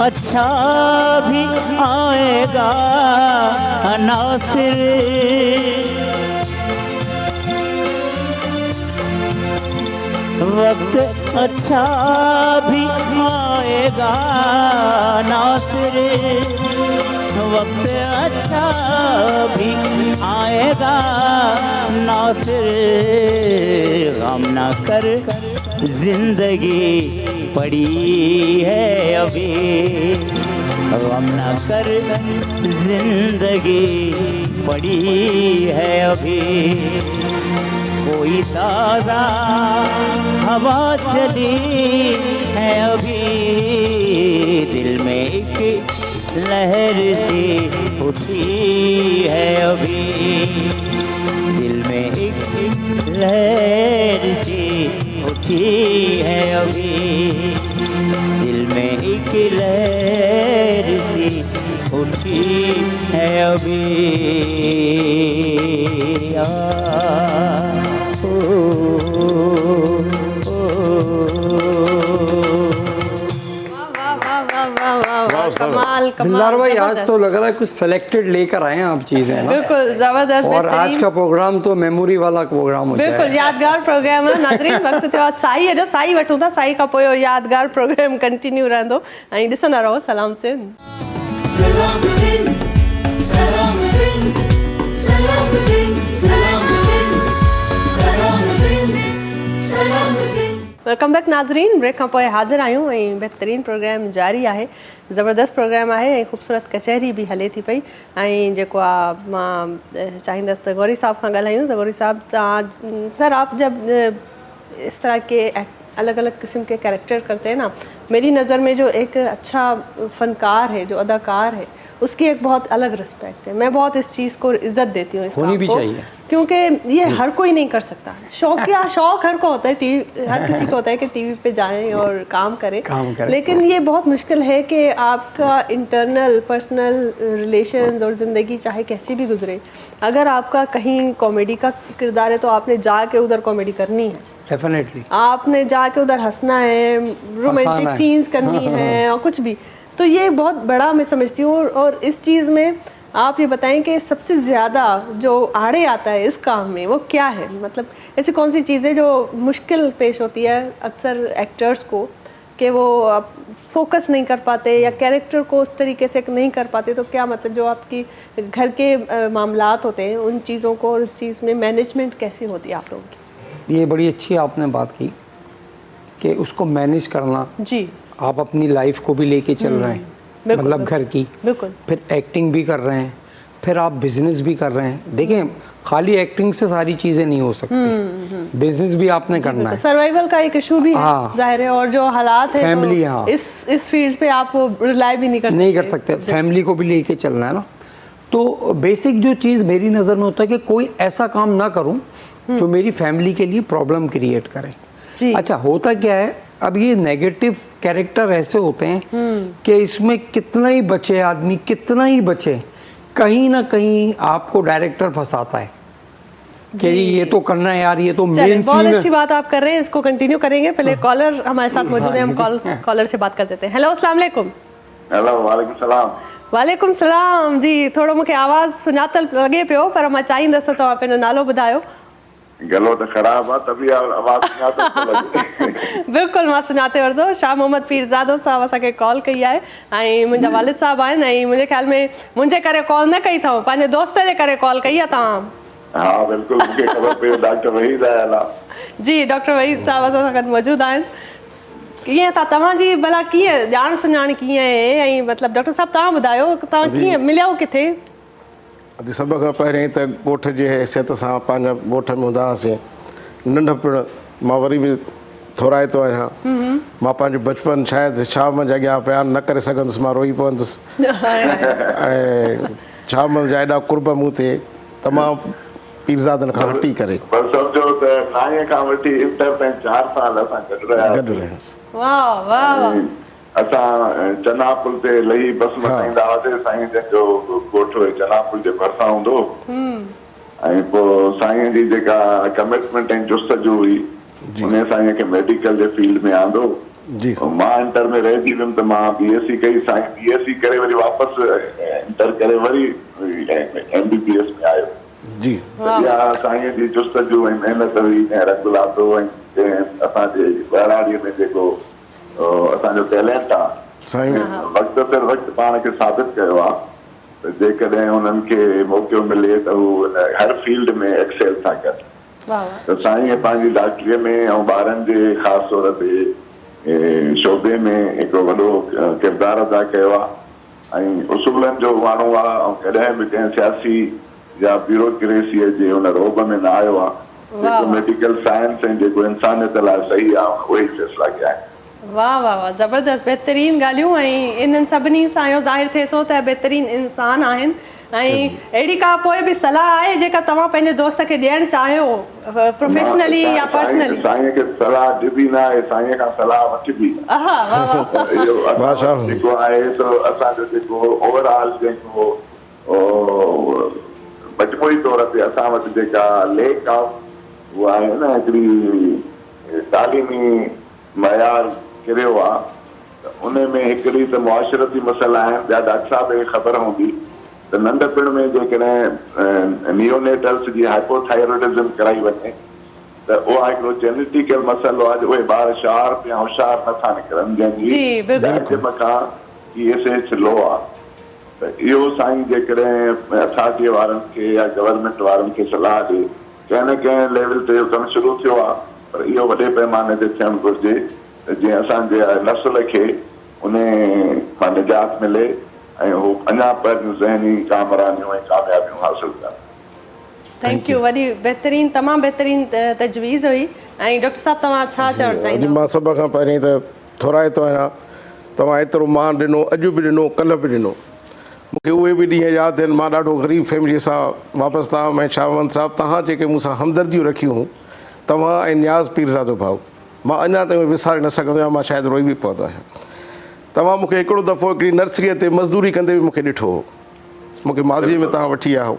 अच्छा भी आएगा नासिर, वक्त अच्छा भी आएगा नासिर, वक्त अच्छा भी आएगा नासिर। गम न कर जिंदगी पड़ी है अभी, गम न कर जिंदगी पड़ी है अभी। कोई ताज़ा हवा चली है अभी, दिल में एक लहर सी उठी है अभी, दिल में एक लहर सी उठी है अभी, दिल में एक लहर सी उठी है अभी। कमाल दिलदार भाई, आज तो लग रहा है कुछ सिलेक्टेड लेकर आए हैं आप चीजें ना। बिल्कुल जबरदस्त। और आज का प्रोग्राम तो मेमोरी वाला प्रोग्राम हो बिल्कुल यादगार प्रोग्राम है नाज़रीन। वक्त ते बाद साई जो साई वठूं था, साई का पोइ यादगार प्रोग्राम कंटिन्यू रहंदो ऐं ॾिसंदा रहो सलाम सिंध। सलाम सिंध, सलाम सिंध, सलाम सिंध, सलाम सिंध, सलाम सिंध, सलाम सिंध। वेलकम बैक नाज़रीन। ब्रेक खां पोइ हाज़िर आहियूं ऐं बहितरीनु प्रोग्राम जारी आहे, ज़बरदस्त प्रोग्राम आहे ऐं ख़ूबसूरत कचहरी भी हले थी पई। ऐं जेको आहे मां चाहींदसि त गौरी साहब खां ॻाल्हायूं। त गौरी साहब, तव्हां सर आप जब इस तरह के अलग अलग किस्म के कैरेक्टर करते हैं ना, मेरी नज़र में जो एक अच्छा फ़नकार है, जो अदाकार है, उसकी एक बहुत अलग रिस्पेक्ट है। मैं बहुत इस चीज़ को इज्जत देती हूँ, होनी भी चाहिए, क्योंकि ये हर कोई नहीं कर सकता। शौक हर को होता है, टीवी हर किसी को होता है कि टीवी पे जाएं और काम करें, लेकिन ये बहुत मुश्किल है कि आपका इंटरनल पर्सनल रिलेशंस और ज़िंदगी चाहे कैसी भी गुजरे, अगर आपका कहीं कॉमेडी का किरदार है तो आपने जाके उधर कॉमेडी करनी है, डेफिनेटली आपने जाके उधर हंसना है, रोमांटिक सीन्स करनी है और कुछ भी। तो ये बहुत बड़ा मैं समझती हूँ। और इस चीज़ में आप ये बताएं कि सबसे ज़्यादा जो आड़े आता है इस काम में वो क्या है? मतलब ऐसी कौन सी चीज़ है जो मुश्किल पेश होती है अक्सर एक्टर्स को, कि वो फोकस नहीं कर पाते या कैरेक्टर को उस तरीके से नहीं कर पाते? तो क्या मतलब जो आपकी घर के मामलात होते हैं उन चीज़ों को और उस चीज़ में मैनेजमेंट कैसी होती है आप लोगों की? ये बड़ी अच्छी आपने बात की कि उसको मैनेज करना। जी, आप अपनी लाइफ को भी लेके चल रहे हैं, मतलब घर की, बिल्कुल, फिर एक्टिंग भी कर रहे हैं, फिर आप बिजनेस भी कर रहे हैं। देखें, खाली एक्टिंग से सारी चीज़ें नहीं हो सकती, बिजनेस भी आपने करना है। सर्वाइवल का एक इशू भी है, हाँ। जाहिर है, और जो हालात है फैमिली, तो हाँ। इस फील्ड पे आप रिलाई भी नहीं कर सकते, फैमिली को भी लेके चलना है ना। तो बेसिक जो चीज़ मेरी नज़र में होता है कि कोई ऐसा काम ना करूं जो मेरी फैमिली के लिए प्रॉब्लम क्रिएट करे। जी। अच्छा, होता क्या है, अब ये नेगेटिव कैरेक्टर ऐसे होते हैं कि इसमें कितना ही बचे आदमी, कितना ही बचे, कहीं ना कहीं आपको डायरेक्टर फंसाता है कि ये तो करना है यार, ये तो मेन बहुत सीन अच्छी बात आप कर रहे हैं, इसको कंटिन्यू करेंगे। पहले कॉलर हमारे साथ मौजूद है, हम कॉलर से बात कर देते हैं। हेलो, अस्सलाम वालेकुम। हेलो, वालेकुम सलाम। वालेकुम सलाम जी। थोड़ो मूंखे आवाज़ सुञातल लॻे पियो, पर मां चाहींदसि त तव्हां पंहिंजो नालो ॿुधायो। गलो तो खराब है, तभी आवाज़ सुञातल थो लॻे। बिल्कुलु, मां सुञाते वरितो। शाह मोहम्मद पीरज़ादो साहब असांखे कॉल कई आहे, ऐं मुंहिंजा वालिद साहब आहिनि, ऐं मुंहिंजे ख़्याल में मुंहिंजे करे कॉल न कई अथव, पंहिंजे दोस्त जे करे कॉल कई आहे तव्हां। हाँ बिल्कुल, मुझे खबर पे डॉक्टर वहीद आया जी। डॉक्टर वहीद साहब असां सां गॾु मौजूदु आहिनि। कीअं तव्हांजी भला कीअं ॼाण सुञाण कीअं आहे, ऐं मतिलबु डॉक्टर साहब तव्हां ॿुधायो तव्हां कीअं मिलियो किथे? अॼु सभ खां पहिरीं त ॻोठ जी हैसियत सां पंहिंजा ॻोठ में हूंदा हुआसीं। नंढपण मां वरी बि थोराए थो आहियां। मां पंहिंजो बचपन शायदि शाम जे अॻियां बयानु न करे सघंदुसि, मां रोई पवंदुसि। ऐं शाम जा एॾा कुर्ब मूं ते तमामु पीरज़ादनि खां हटी करे पर समझो त नाए खां वठी इंटर ताईं 4 साल असां गॾु रहियासीं। वाह वाह वाह। असां चनापुल ते लही बस मटाईंदा हुआसीं। साईं जंहिंजो ॻोठ चनापुल जे भरिसां हूंदो, ऐं पोइ साईं जी जेका कमिटमेंट ऐं जुस्तजू हुई, उन साईं खे मेडिकल जे फील्ड में आंदो। मां इंटर में रहिजी वियुमि त मां BSc कई। साईं BSc करे वरी वापसि इंटर करे वरी MBBS में आयो। जी। इहा साईं जी जुस्तजू ऐं महिनत हुई, ऐं रंगुलातो, ऐं असांजे बहिराड़ीअ में जेको असांजो टैलेंट आहे, साईं वक़्त पर वक़्त पाण खे साबित कयो आहे त जेकॾहिं उन्हनि खे मौक़ो मिले त हू हर फील्ड में एक्सेल था कनि। त साईं पंहिंजी डॉक्टरीअ में ऐं ॿारनि जे ख़ासि तौर ते शोबे में हिकिड़ो वॾो किरदारु अदा कयो आहे, ऐं उसूलनि जो माण्हू आहे, ऐं कॾहिं बि कंहिं सियासी या ब्यूरोक्रेसीअ जे हुन रोब में न आयो आहे। जेको मेडिकल साइंस ऐं जेको इंसानियत लाइ सही आहे, उहे ई फ़ैसिला कया आहिनि। वाह वाह वाह, ज़बरदस्त, बहितरीन ॻाल्हियूं, ऐं इन्हनि सभिनी सां इहो ज़ाहिर थिए थो त बहितरीन इंसान आहिनि। ऐं अहिड़ी का पोइ बि सलाह आहे जेका तव्हां पंहिंजे दोस्त खे ॾियणु चाहियो, प्रोफेशनली या पर्सनली? साईं खे सलाह ॾिबी न आहे, साईं खां सलाह वठिबी। जेको आहे त असांजो जेको ओवरऑल जेको मजमूई तौर ते असां वटि जेका लेक आहे उहा आहे न, हिकिड़ी तालीमी मयार किरियो आहे, त उन में हिकिड़ी त मुआशरती मसइला आहिनि। ॿिया डॉक्टर साहब खे ख़बर हूंदी त नंढपण में जेकॾहिं नियोनेटल्स जी हाइपोथायरॉइडिज़म कराई वञे त उहा हिकिड़ो जेनेटिकल मसइलो आहे जो उहे ॿार शार्प या होशियारु नथा निकिरनि, जंहिंजी जन्म खां ESH लो आहे। त इहो साईं जेकॾहिं अथॉरिटी वारनि खे या गवर्नमेंट वारनि खे सलाह ॾे, कंहिं न कंहिं लेवल ते कमु शुरू थियो आहे, पर इहो वॾे पैमाने ते थियणु घुरिजे जीअं असांजे नस्ल खे उन खां निजात मिले ऐं हू अञा पहिरियों ज़हनी कामरानियूं ऐं कामयाबियूं हासिल कनि। थैंक यू, वॾी बहितरीन, तमामु बहितरीन तजवीज़ हुई। ऐं डॉक्टर साहब तव्हां छा चवणु चाहींदा? मां सभ खां पहिरीं त थोराए थो आहियां, तव्हां एतिरो मान ॾिनो, अॼु बि ॾिनो, कल्ह बि ॾिनो। मूंखे उहे बि ॾींहं यादि आहिनि, मां ॾाढो ग़रीब फैमिलीअ सां वापसि तव्हां ऐं शाहवंत साहब तव्हां जेके मूंसां हमदर्दियूं रखियूं हुयूं, तव्हां ऐं नियाज़ पीरज़ादो भाउ, मां अञा ताईं विसारे न सघंदो आहियां। मां शायदि रोई बि पवंदो आहियां। तव्हां मूंखे हिकिड़ो दफ़ो हिकिड़ी नर्सरीअ ते मज़दूरी कंदे बि मूंखे ॾिठो हो। मूंखे माज़ीअ में तव्हां वठी आया हो,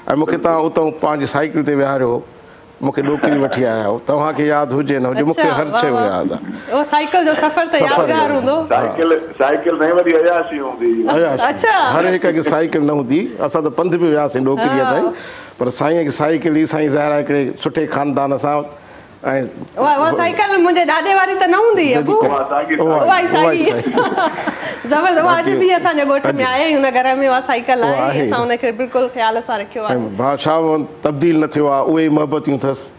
ऐं मूंखे तव्हां उतां पंहिंजी साइकिल ते विहारियो हो, मूंखे ॾोकिरी वठी आया हो। तव्हांखे यादि हुजे न हुजे, मूंखे हर शइ यादि आहे। साइकिल जो सफ़र त यादगार हूंदो। साइकिल न वरी अयाशी हूंदी। हर हिक खे साइकिल न हूंदी, असां त पंधु बि वियासीं ॾोकिरीअ ताईं, पर साईं खे साइकिल ई साईं ज़ाहिर हिकिड़े सुठे ख़ानदान सां। ऐं उहा साइकिल मुंहिंजे ॾाॾे वारी त न हूंदी आहे, ज़बरदस्त, उहा अॼु बि असांजे ॻोठ में आहे, हुन घर में उहा साइकिल आहे, असां हुनखे बिल्कुलु ख़्याल सां रखियो आहे। बादशाह तब्दील न थियो आहे, उहे ई मोहबतियूं अथसि,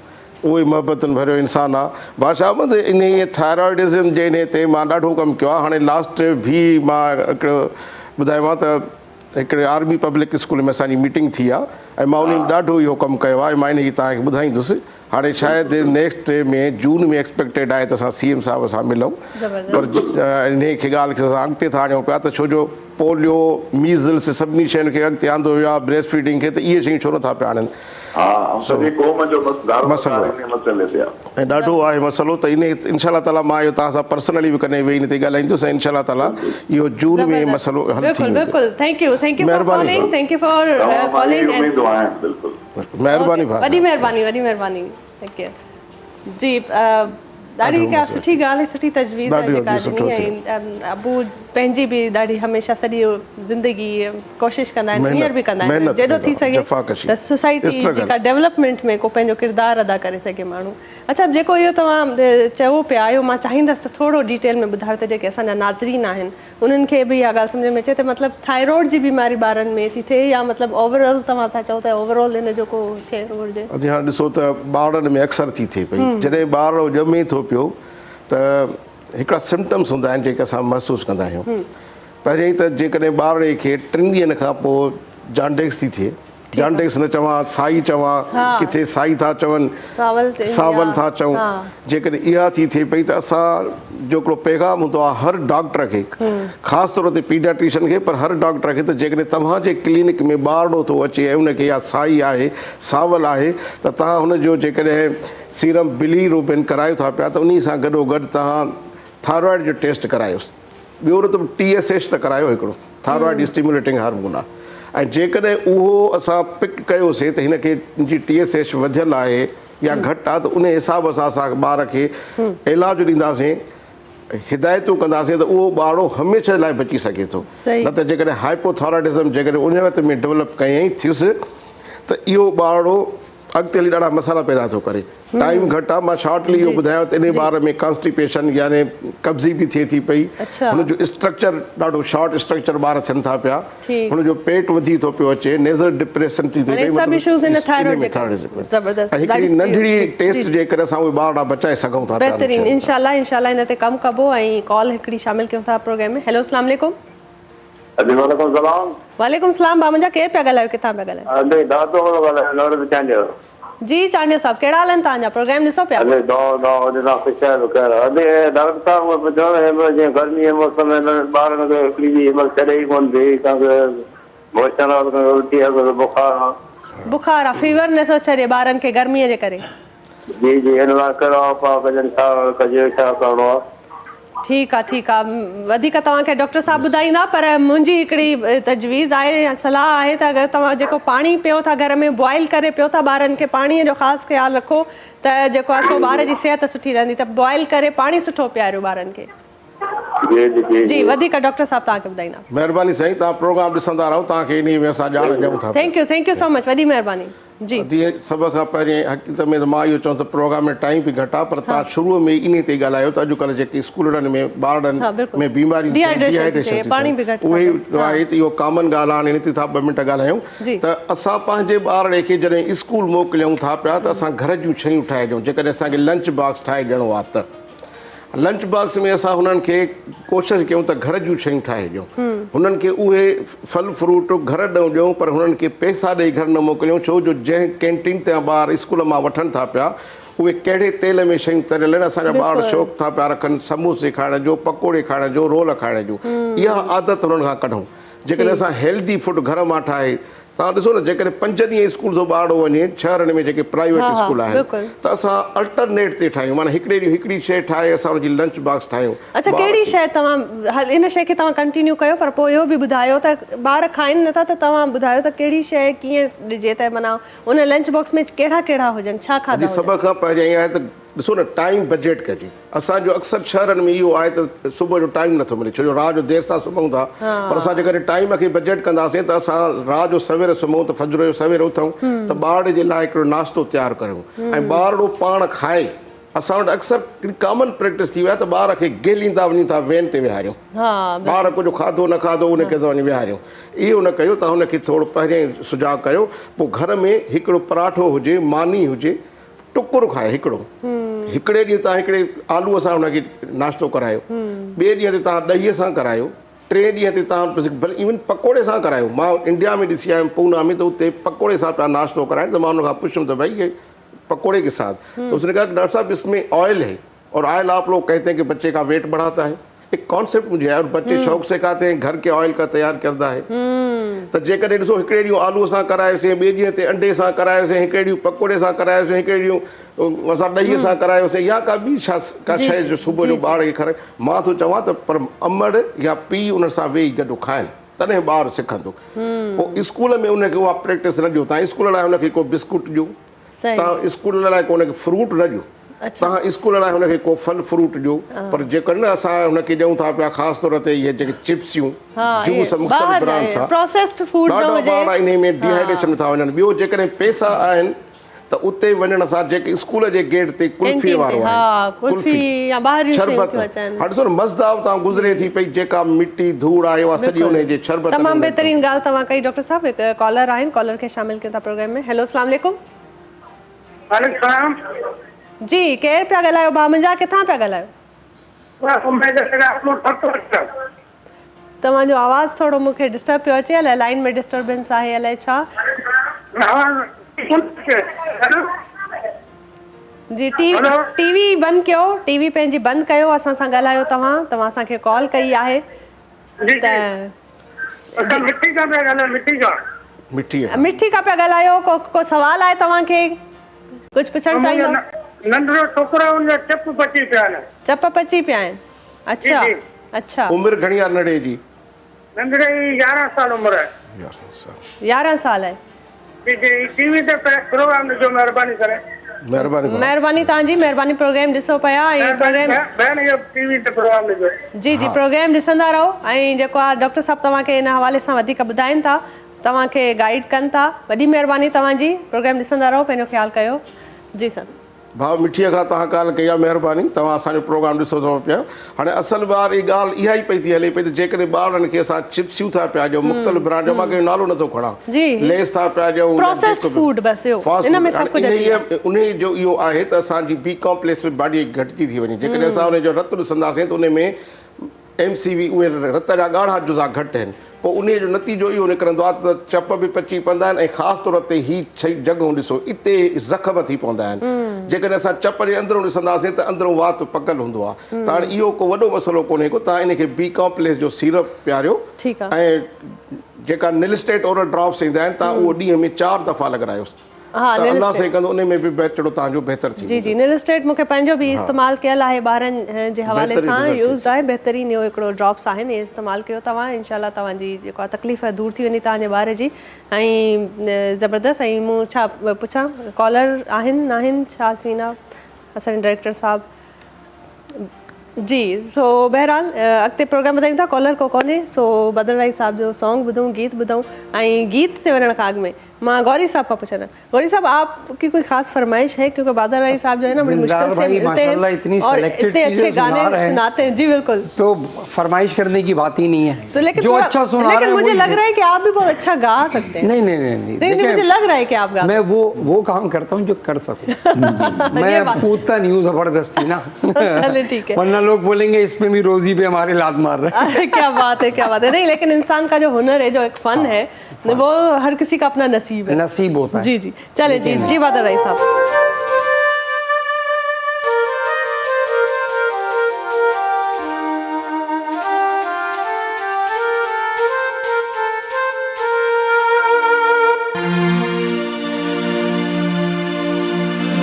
उहे ई मोहबतनि भरियो इंसानु आहे। बादशाह अहमद इन थायरॉइडिज़म जे इन ते मां ॾाढो कमु कयो आहे। हाणे लास्ट बि मां हिकिड़ो ॿुधायोमांव त हिकिड़े आर्मी पब्लिक स्कूल में असांजी मीटिंग थी आहे ऐं मां उन में ॾाढो इहो कमु कयो आहे। मां इन तव्हांखे ॿुधाईंदुसि। हाणे शायदि नेक्स्ट में जून में एक्सपेक्टेड आहे त असां CM साहिब सां मिलूं, पर इन खे ॻाल्हि खे असां अॻिते था आणियूं पिया त छो जो पोलियो मीज़ल्स सभिनी शयुनि खे अॻिते आंदो वियो आहे, ब्रेस्ट फीडिंग खे, त इहे शयूं छो नथा पिया आणनि। ऐं ॾाढो आहे मसइलो, त इन इंशाल्लाह ताला मां इहो तव्हां सां पर्सनली बि कॾहिं वेही इन ते ॻाल्हाईंदुसि ऐं इंशाल्लाह ताला इहो जून में मसइलो हल थी वेंदो। बिल्कुलु thank U for calling, thank U for calling. महिरबानी वॾी महिरबानी थैंक यू जी। ॾाढी का सुठी ॻाल्हि आहे, सुठी तजवीज़ आहे जेका ॾिनी। ऐं अबू पंहिंजी बि ॾाढी हमेशह सॼी ज़िंदगी कोशिशि कंदा आहिनि, हींअर बि कंदा आहिनि जेॾो थी सघे त सोसाइटी जेका डेवलपमेंट में को पंहिंजो किरदारु अदा करे सघे माण्हू। अच्छा, जेको इहो तव्हां चयो पिया आहियो, मां चाहींदसि त थोरो डिटेल में ॿुधायो त जेके असांजा नाज़रीन आहिनि उन्हनि खे बि इहा ॻाल्हि सम्झ में अचे त मतिलबु थायरॉइड जी बीमारी ॿारनि में थी थिए या मतिलबु ओवरऑल तव्हां था चओ त ओवरऑल हिन जो को थिए घुरिजे? जी हाणे ॾिसो त ॿारनि में अक्सर थी थिए पई, जॾहिं ॿार ॼमे थो पियो त हिकिड़ा सिम्टम्स हूंदा आहिनि जेके असां महसूसु कंदा आहियूं। पहिरियों त जेकॾहिं ॿार खे 3 ॾींहंनि खां पोइ जॉन्डिस थी थिए, जॉन्डिस न चवां, साई चवां, किथे साई था चवनि, सावल था चऊं, जेकॾहिं इहा थी थिए पई त असां जो हिकिड़ो पैगाम हूंदो आहे हर डॉक्टर खे, ख़ासि तौर ते पीडियाट्रिशियन खे, पर हर डॉक्टर खे, त जेकॾहिं तव्हांजे क्लिनिक में ॿारड़ो थो अचे ऐं उनखे या साई आहे, सावल आहे, त तव्हां हुनजो जेकॾहिं सीरम बिलीरुबिन करायो था पिया त उन सां गॾोगॾु तव्हां थायरॉइड जो टेस्ट करायोसि। ॿियो न त TSH त करायो हिकिड़ो, थायरॉइड स्टिमुलेटिंग हार्मोन आहे। ऐं जेकॾहिं उहो असां पिक कयोसीं त हिनखे जी TSH वधियल आहे या घटि आहे, त उन हिसाब सां असां ॿार खे इलाजु ॾींदासीं, हिदायतूं कंदासीं, त उहो ॿारड़ो हमेशह लाइ बची सघे थो। न त जेकॾहिं हाइपोथायरॉइडिज़म जेकॾहिं उन वक़्त में डेवलप कयईं थियुसि त इहो ॿारड़ो अॻिते हली ॾाढा मसाला पैदा थो करे। टाइम घटि आहे, मां शॉर्टली इहो ॿुधायो त इन ॿार में कॉन्स्टिपेशन यानी कब्ज़ी बि थिए थी पई, हुनजो स्ट्रक्चर ॾाढो शॉर्ट स्ट्रक्चर ॿार थियनि था पिया, हुनजो पेट वधी थो पियो अचे, नेज़ल डिप्रेशन थी थिए पई, हिकिड़ी नंढड़ी टेस्ट जे करे असां उहे ॿार बचाए सघूं था। बहितरीन, इंशाल्लाह इन ते कमु कबो। ऐं कॉल हिकिड़ी शामिल कयूं था प्रोग्राम में। हेलो, अस्सलाम वालेकुम। वालेकुम सलाम। बा मुंहिंजा केरु पिया ॻाल्हायो, किथां पिया ॻाल्हायो? जी चांडिया साहब, कहिड़ा हाल आहिनि तव्हांजा? प्रोग्राम ॾिसो पिया? बुखार आहे, फीवर नथो छॾे ॿारनि खे गर्मीअ जे करे? ठीकु आहे, वधीक तव्हांखे डॉक्टर साहब ॿुधाईंदा, पर मुंहिंजी हिकिड़ी तजवीज़ आहे या सलाह आहे त अगरि तव्हां जेको पाणी पियो था घर में बॉइल करे पियो था, ॿारनि खे पाणीअ जो ख़ासि ख़्यालु रखो त जेको आहे सो ॿार जी सिहत सुठी रहंदी। त बॉइल करे पाणी सुठो पीआरियो ॿारनि खे। जी वधीक डॉक्टर साहब तव्हांखे ॿुधाईंदा। महिरबानी साईं, तव्हां प्रोग्राम ॾिसंदा रहो, तव्हांखे इन में असां ॼाण ॾियूं था। थैंक यू सो मच, वॾी महिरबानी। जी जीअं सभ खां पहिरीं हक़ीक़त में त मां इहो चवां त प्रोग्राम में टाइम बि घटि आहे, पर तव्हां शुरूअ में इन ते ॻाल्हायो त अॼुकल्ह जेके स्कूलनि में ॿारनि में बीमारी उहे आहे त इहो कॉमन ॻाल्हि आहे। हाणे इन ते था 2 मिंट ॻाल्हायूं त असां पंहिंजे ॿारड़े खे जॾहिं स्कूल मोकिलियूं था पिया त असां घर जूं शयूं ठाहे ॾियूं। जेकॾहिं असांखे लंच बॉक्स ठाहे ॾियणो आहे त लंच बॉक्स में असां हुननि खे कोशिशि कयूं त घर जूं शयूं ठाहे ॾियूं, हुननि खे उहे फल फ्रूट घर ॾियूं, पर हुननि खे पैसा ॾेई घर न मोकिलियूं। छो जो जंहिं कैंटीन ते ॿार स्कूल मां वठनि था पिया उहे कहिड़े तेल में शयूं तरियल आहिनि। असांजा ॿार शौक़ु था पिया रखनि समोसे खाइण जो, पकोड़े खाइण जो, रोल खाइण जो। इहा आदत हुननि खां कढूं। जेकॾहिं असां हेल्दी फूड घर मां ठाहे, तव्हां ॾिसो न, जेकॾहिं 5 ॾींहं स्कूल थो ॿारड़ो वञे शहरनि में जेके प्राइवेट स्कूल आहिनि, त असां अल्टरनेट ते ठाहियूं, माना हिकिड़े ॾींहुं हिकिड़ी शइ ठाहे असां हुनजी लंच बॉक्स ठाहियूं। अच्छा, कहिड़ी शइ तव्हां इन शइ खे तव्हां कंटिन्यू कयो, पर पोइ इहो बि ॿुधायो त ॿार खाइनि नथा, त तव्हां ॿुधायो त कहिड़ी शइ कीअं ॾिजे त माना उन लंच बॉक्स में कहिड़ा कहिड़ा हुजनि, छा खाधा? सभ खां पहिरियों इहा आहे त ॾिसो न, टाइम बजेट कजे। असांजो अक्सर शहरनि में इहो आहे त सुबुह जो टाइम नथो मिले, छो जो राति जो देरि सां सुम्हूं था, पर असां जेकॾहिं टाइम खे बजेट कंदासीं त असां राति जो सवेर सुम्हूं त फजर जो सवेर उथूं त ॿार जे लाइ हिकिड़ो नाश्तो तयारु करियूं ऐं ॿारड़ो पाण खाए। असां वटि अक्सर कॉमन प्रैक्टिस थी वियो आहे त ॿार खे गेलींदा वञी था वैन ते विहारियूं, ॿार कुझु खाधो न खाधो उनखे वञी विहारियूं। इहो न कयो, तव्हां हुनखे थोरो पहिरियों सुझाव कयो। पोइ घर में हिकिड़ो पराठो हुजे, मानी हुजे, टुकुर खाए हिकिड़ो, हिकिड़े ॾींहुं तव्हां हिकिड़े आलूअ सां हुनखे नाश्तो करायो, ॿिए ॾींहं ते तव्हां ॾहीअ सां करायो, 3 ॾींहं ते तव्हां भले इवन पकोड़े सां करायो। मां इंडिया में ॾिसी आयुमि पूना में, त उते पकोड़े सां पिया नाश्तो कराइनि, त मां उनखां पुछुमि त भाई ये पकोड़े के साथ, तो उसने कहा कि डॉक्टर साहब इसमें ऑयल है और ऑयल आप लोग कहते हैं कि बच्चे का वेट बढ़ाता है। एक कॉन्सेप्ट मुझे है और बच्चे शौक से खाते हैं, घर के ऑयल का तैयार करता है। त जेकॾहिं ॾिसो हिकिड़े ॾींहुं आलूअ सां करायोसीं, ॿिए ॾींहं ते अंडे सां करायोसीं, हिकिड़े ॾींहुं पकोड़े सां करायोसीं, हिकिड़े ॾींहुं असां ॾहीअ सां करायोसीं, या का ॿी का शइ जो सुबुह जो ॿार खे खाराए। मां थो चवां त पर अमड़ या पीउ उन सां वेही गॾु खाइनि, तॾहिं ॿारु सिखंदो। पोइ स्कूल में उनखे उहा प्रैक्टिस न ॾियो। तव्हां स्कूल लाइ हुनखे को बिस्कुट ॾियो, तव्हां स्कूल लाइ को हुनखे फ्रूट न ॾियो, तव्हां स्कूल लाइ हुनखे को फल फ्रूट ॾियो। पर जेकॾहिं असां हुनखे ॾियूं था पिया ख़ासि तौर ते इहे जेके चिप्सियूं, जूस मुख़्तलिफ़ ब्रांड सां, ॾाढा ॿार इन में डिहाइड्रेशन में था वञनि। ॿियो जेकॾहिं पैसा आहिनि त उते वञण सां जेके स्कूल जे गेट ते कुल्फी वारो आहे, कुल्फी शरबत, हाणे ॾिसो न मज़दाव तां गुज़रे थी पई, जेका मिटी धूड़ आहे उहा सॼी उन जे शरबत। तमामु बहितरीन ॻाल्हि तव्हां कई डॉक्टर साहब। हिकु कॉलर आहिनि, कॉलर खे शामिल कयूं था प्रोग्राम में। हेलो, अस्सलाम वालेकुम। वालेकुम सलाम जी, केरु पिया ॻाल्हायो भाउ मुंहिंजा, किथां पिया ॻाल्हायो? तव्हांजो आवाज़ थोरो मूंखे डिस्टर्ब पियो अचे, अलाए लाइन में डिस्टर्बेंस आहे अलाए छा। जी, टीवी बंदि कयो, टीवी पंहिंजी बंदि कयो, असां सां ॻाल्हायो। तव्हां असांखे कॉल कई आहे मिठी खां पिया ॻाल्हायो। को सवाल आहे तव्हांखे, कुझु पुछणु चाहींदो? नंढड़ो छोकिरो उनजा चप पची पिया आहिनि। चप पची पिया आहिनि? अच्छा अच्छा। उमिरि घणी आहे नंढे जी? नंढड़े जी 11 साल उमिरि आहे। 11 साल आहे। टीवी ते प्रोग्राम ॾिसो महिरबानी करे। महिरबानी तव्हांजी, महिरबानी। प्रोग्राम ॾिसो पिया ऐं टीवी ते प्रोग्राम ॾिसो। जी जी, प्रोग्राम ॾिसंदा रहो। ऐं जेको आहे डॉक्टर साहब तव्हांखे इन हवाले सां वधीक ॿुधाइनि था, तव्हांखे गाइड कनि था। वॾी महिरबानी तव्हांजी। प्रोग्राम ॾिसंदा रहो, पंहिंजो ख़्यालु कयो। जी सर। भाउ मिठीअ खां तव्हां ॻाल्हि कई आहे, महिरबानी। तव्हां असांजो प्रोग्राम ॾिसो अथव पिया। हाणे असल वारी ॻाल्हि इहा ई पई थी हले पई त जेकॾहिं ॿारनि खे असां चिप्सियूं था पिया ॾियूं, मुख़्तलिफ़ ब्रांड जो, मां कंहिं नालो नथो खणां, लेस था पिया ॾियूं, उन जो इहो आहे त असांजी बी कॉम्प्लेक्स में बॉडी घटिजी थी वञे। जेकॾहिं असां उन जो रत ॾिसंदासीं त उन में MCV उहे रत जा ॻाढ़ा जुज़ा घटि आहिनि। पोइ उन जो नतीजो इहो निकिरंदो आहे त चप बि पची पवंदा आहिनि। ऐं ख़ासि तौर ते ही जॻहियूं ॾिसो, इते ज़ख़्म थी पवंदा आहिनि। जेकॾहिं असां चप जे अंदरूं ॾिसंदासीं त अंदरूं वात पकल हूंदो आहे। त हाणे इहो को वॾो मसइलो कोन्हे को। तव्हां इनखे बी कॉम्प्लेक्स जो सीरप पियारियो ऐं जेका निलस्टेट ओरल ड्रॉप्स ईंदा आहिनि, तव्हां उहो ॾींहं में 4 दफ़ा लॻारायोसि। अल्लाह से कंदो उन में बि बचड़ो तव्हांजो बहितर थी। जी जी, निलस्टेट मूंखे पंहिंजो बि इस्तेमालु कयल आहे, ॿारनि जे हवाले सां यूज़ड आहे। बहितरीन इहो हिकिड़ो ड्रॉप्स आहिनि, इहे इस्तेमालु कयो तव्हां। इंशाल्लाह तव्हांजी जेको आहे तकलीफ़ दूर थी वेंदी तव्हांजे ॿार जी। ऐं ज़बरदस्त। ऐं मूं छा पुछां, कॉलर आहिनि न आहिनि, छा सीन आहे असांजे डायरेक्टर साहब? जी, सो बहरहाल अॻिते प्रोग्राम ॿुधायूं था। कॉलर को कोन्हे, सो बदर राई साहब जो सॉन्ग ॿुधूं, गीत ॿुधूं। ऐं गीत ते वञण खां अॻु में मां गौरी साहब का पूछना, गौरी साहब आपकी कोई खास फरमाइश है? क्योंकि बादल राई साहब जो है ना बड़ी मुश्किल से मिलते हैं और इतने अच्छे गाने सुनाते हैं। जी बिल्कुल, तो फरमाइश करने की बात ही नहीं है। तो लेकिन जो अच्छा सुना रहे हैं, मुझे लग रहा है कि आप भी बहुत अच्छा गा सकते हैं। नहीं, मुझे लग रहा है कि आप गा। मैं वो काम करता हूँ जो कर सकूँ। मैं पूछता नहीं हूँ जबरदस्ती ना। ठीक है, वरना लोग बोलेंगे इसमें भी रोजी पे हमारे लात मार रहे हैं। क्या बात है, क्या बात है। नहीं, लेकिन इंसान का जो हुनर है, जो एक फन है, वो हर किसी का अपना नसीब है। नसीब होता है। जी जी, चले जी जी बादल राई साहब।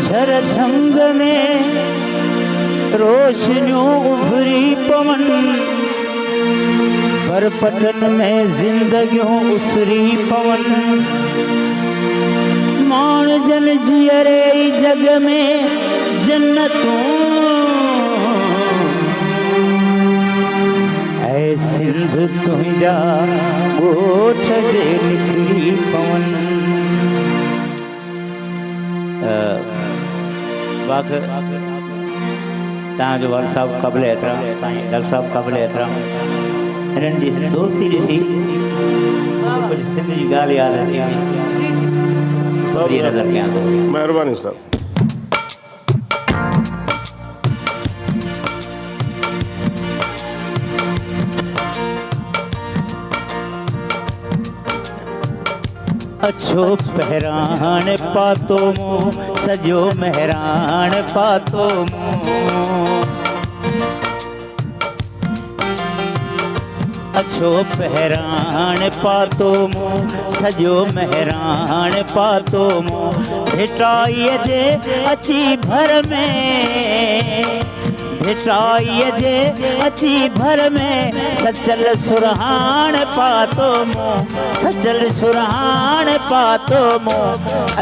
झरझंग में रोशनियों उभरी पवन, पर पटन में जिंदगियों उसरी पवन। मान जन जियरे जग में जन्नतों, ऐ सिंध तुंहिंजा ॻोठ जे निकिरी पवन। वाक़ तव्हांजो वाल साहब क़ाबिल एतिराम, साईं डॉक्टर साहब क़ाबिल एतिराम। हिननि जी दोस्ती ॾिसी कुझु सिंध जी ॻाल्हि यादि अची वई। नज़र कयां थो। महिरबानी साहब। अच्छो पहरान पातो मूं सजो मेहरान पातो मूं अच्छो पहरान पातो मूं सजो मेहरान पातो मूं भेटाईअ जे अची भर में भेटाईअ जे अची भर में सचल सुरहान पातो मूं सचल सुरहान पातो मूं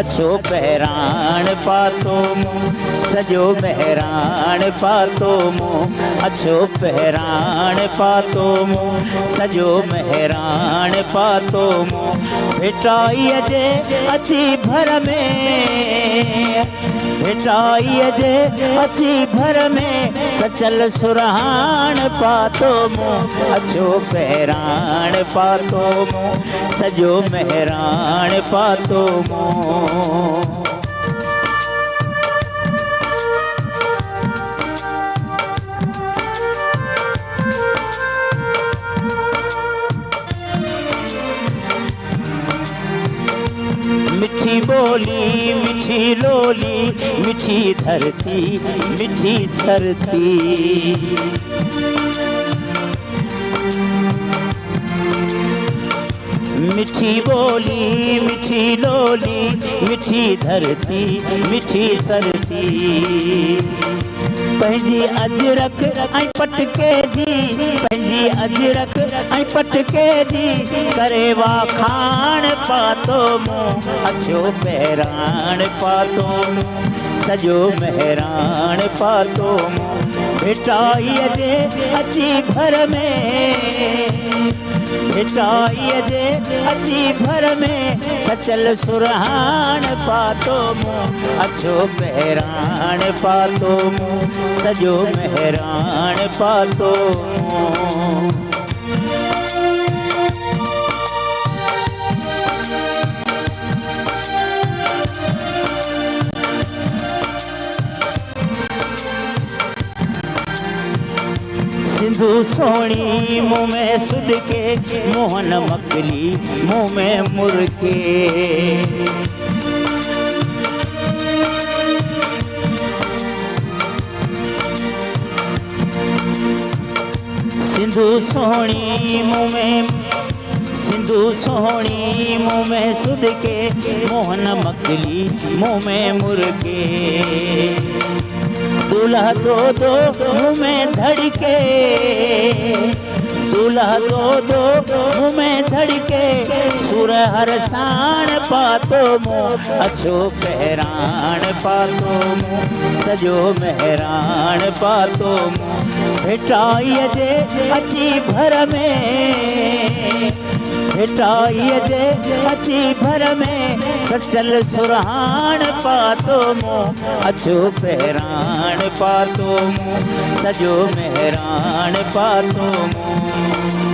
अच्छो पहरान पातो मूं सजो मेहरान पातो मूं अच्छो पहरान पातो मूं सजो मेहरान पातो मूं भेटाईअ जे अची भर में भेटाईअ जे अची भर में सचल सुरहान पातो मूं अच्छो पहरान पातो मूं सजो मेहरान पातो मूं मिठी बोली मिठी लोली मिठी धरती मिठी सरती मिठी बोली मिठी लोली मिठी धरती मिठी सरती पंहिंजी अजरक ऐं पटके जी पंहिंजी अजरक ऐं पटके जी करे वाखाण पातो मूं अच्छो पहरान पातो मूं सजो मेहरान पातो मूं भेटाईअ जे अची भर में भेटाईअ जे अची भर में सचल सुरहान पातो मूं अच्छो पहरान पातो मूं सजो मेहरान पातो मूं सिंधु सोणी मुँह में सुड के मोहन मकली मुँह में मुर्के सिंधु सोणी मुँह में सिंधु सोणी मुँह में सुड के मोहन मकली मुँह में मुर्के दूल्हा दो दो मुँह में धड़के दूल्हा दो दो मुँह में धड़के सुर हर साण पातो मूं अच्छो पहरान पातो मूं सजो मेहरान पातो मूं भेटाईअ जे अची भर में भेटाईअ जे अची भर में सचल सुरहान पातो मूं अच्छो पहरान पातो मूं सजो मेहरान पातो मूं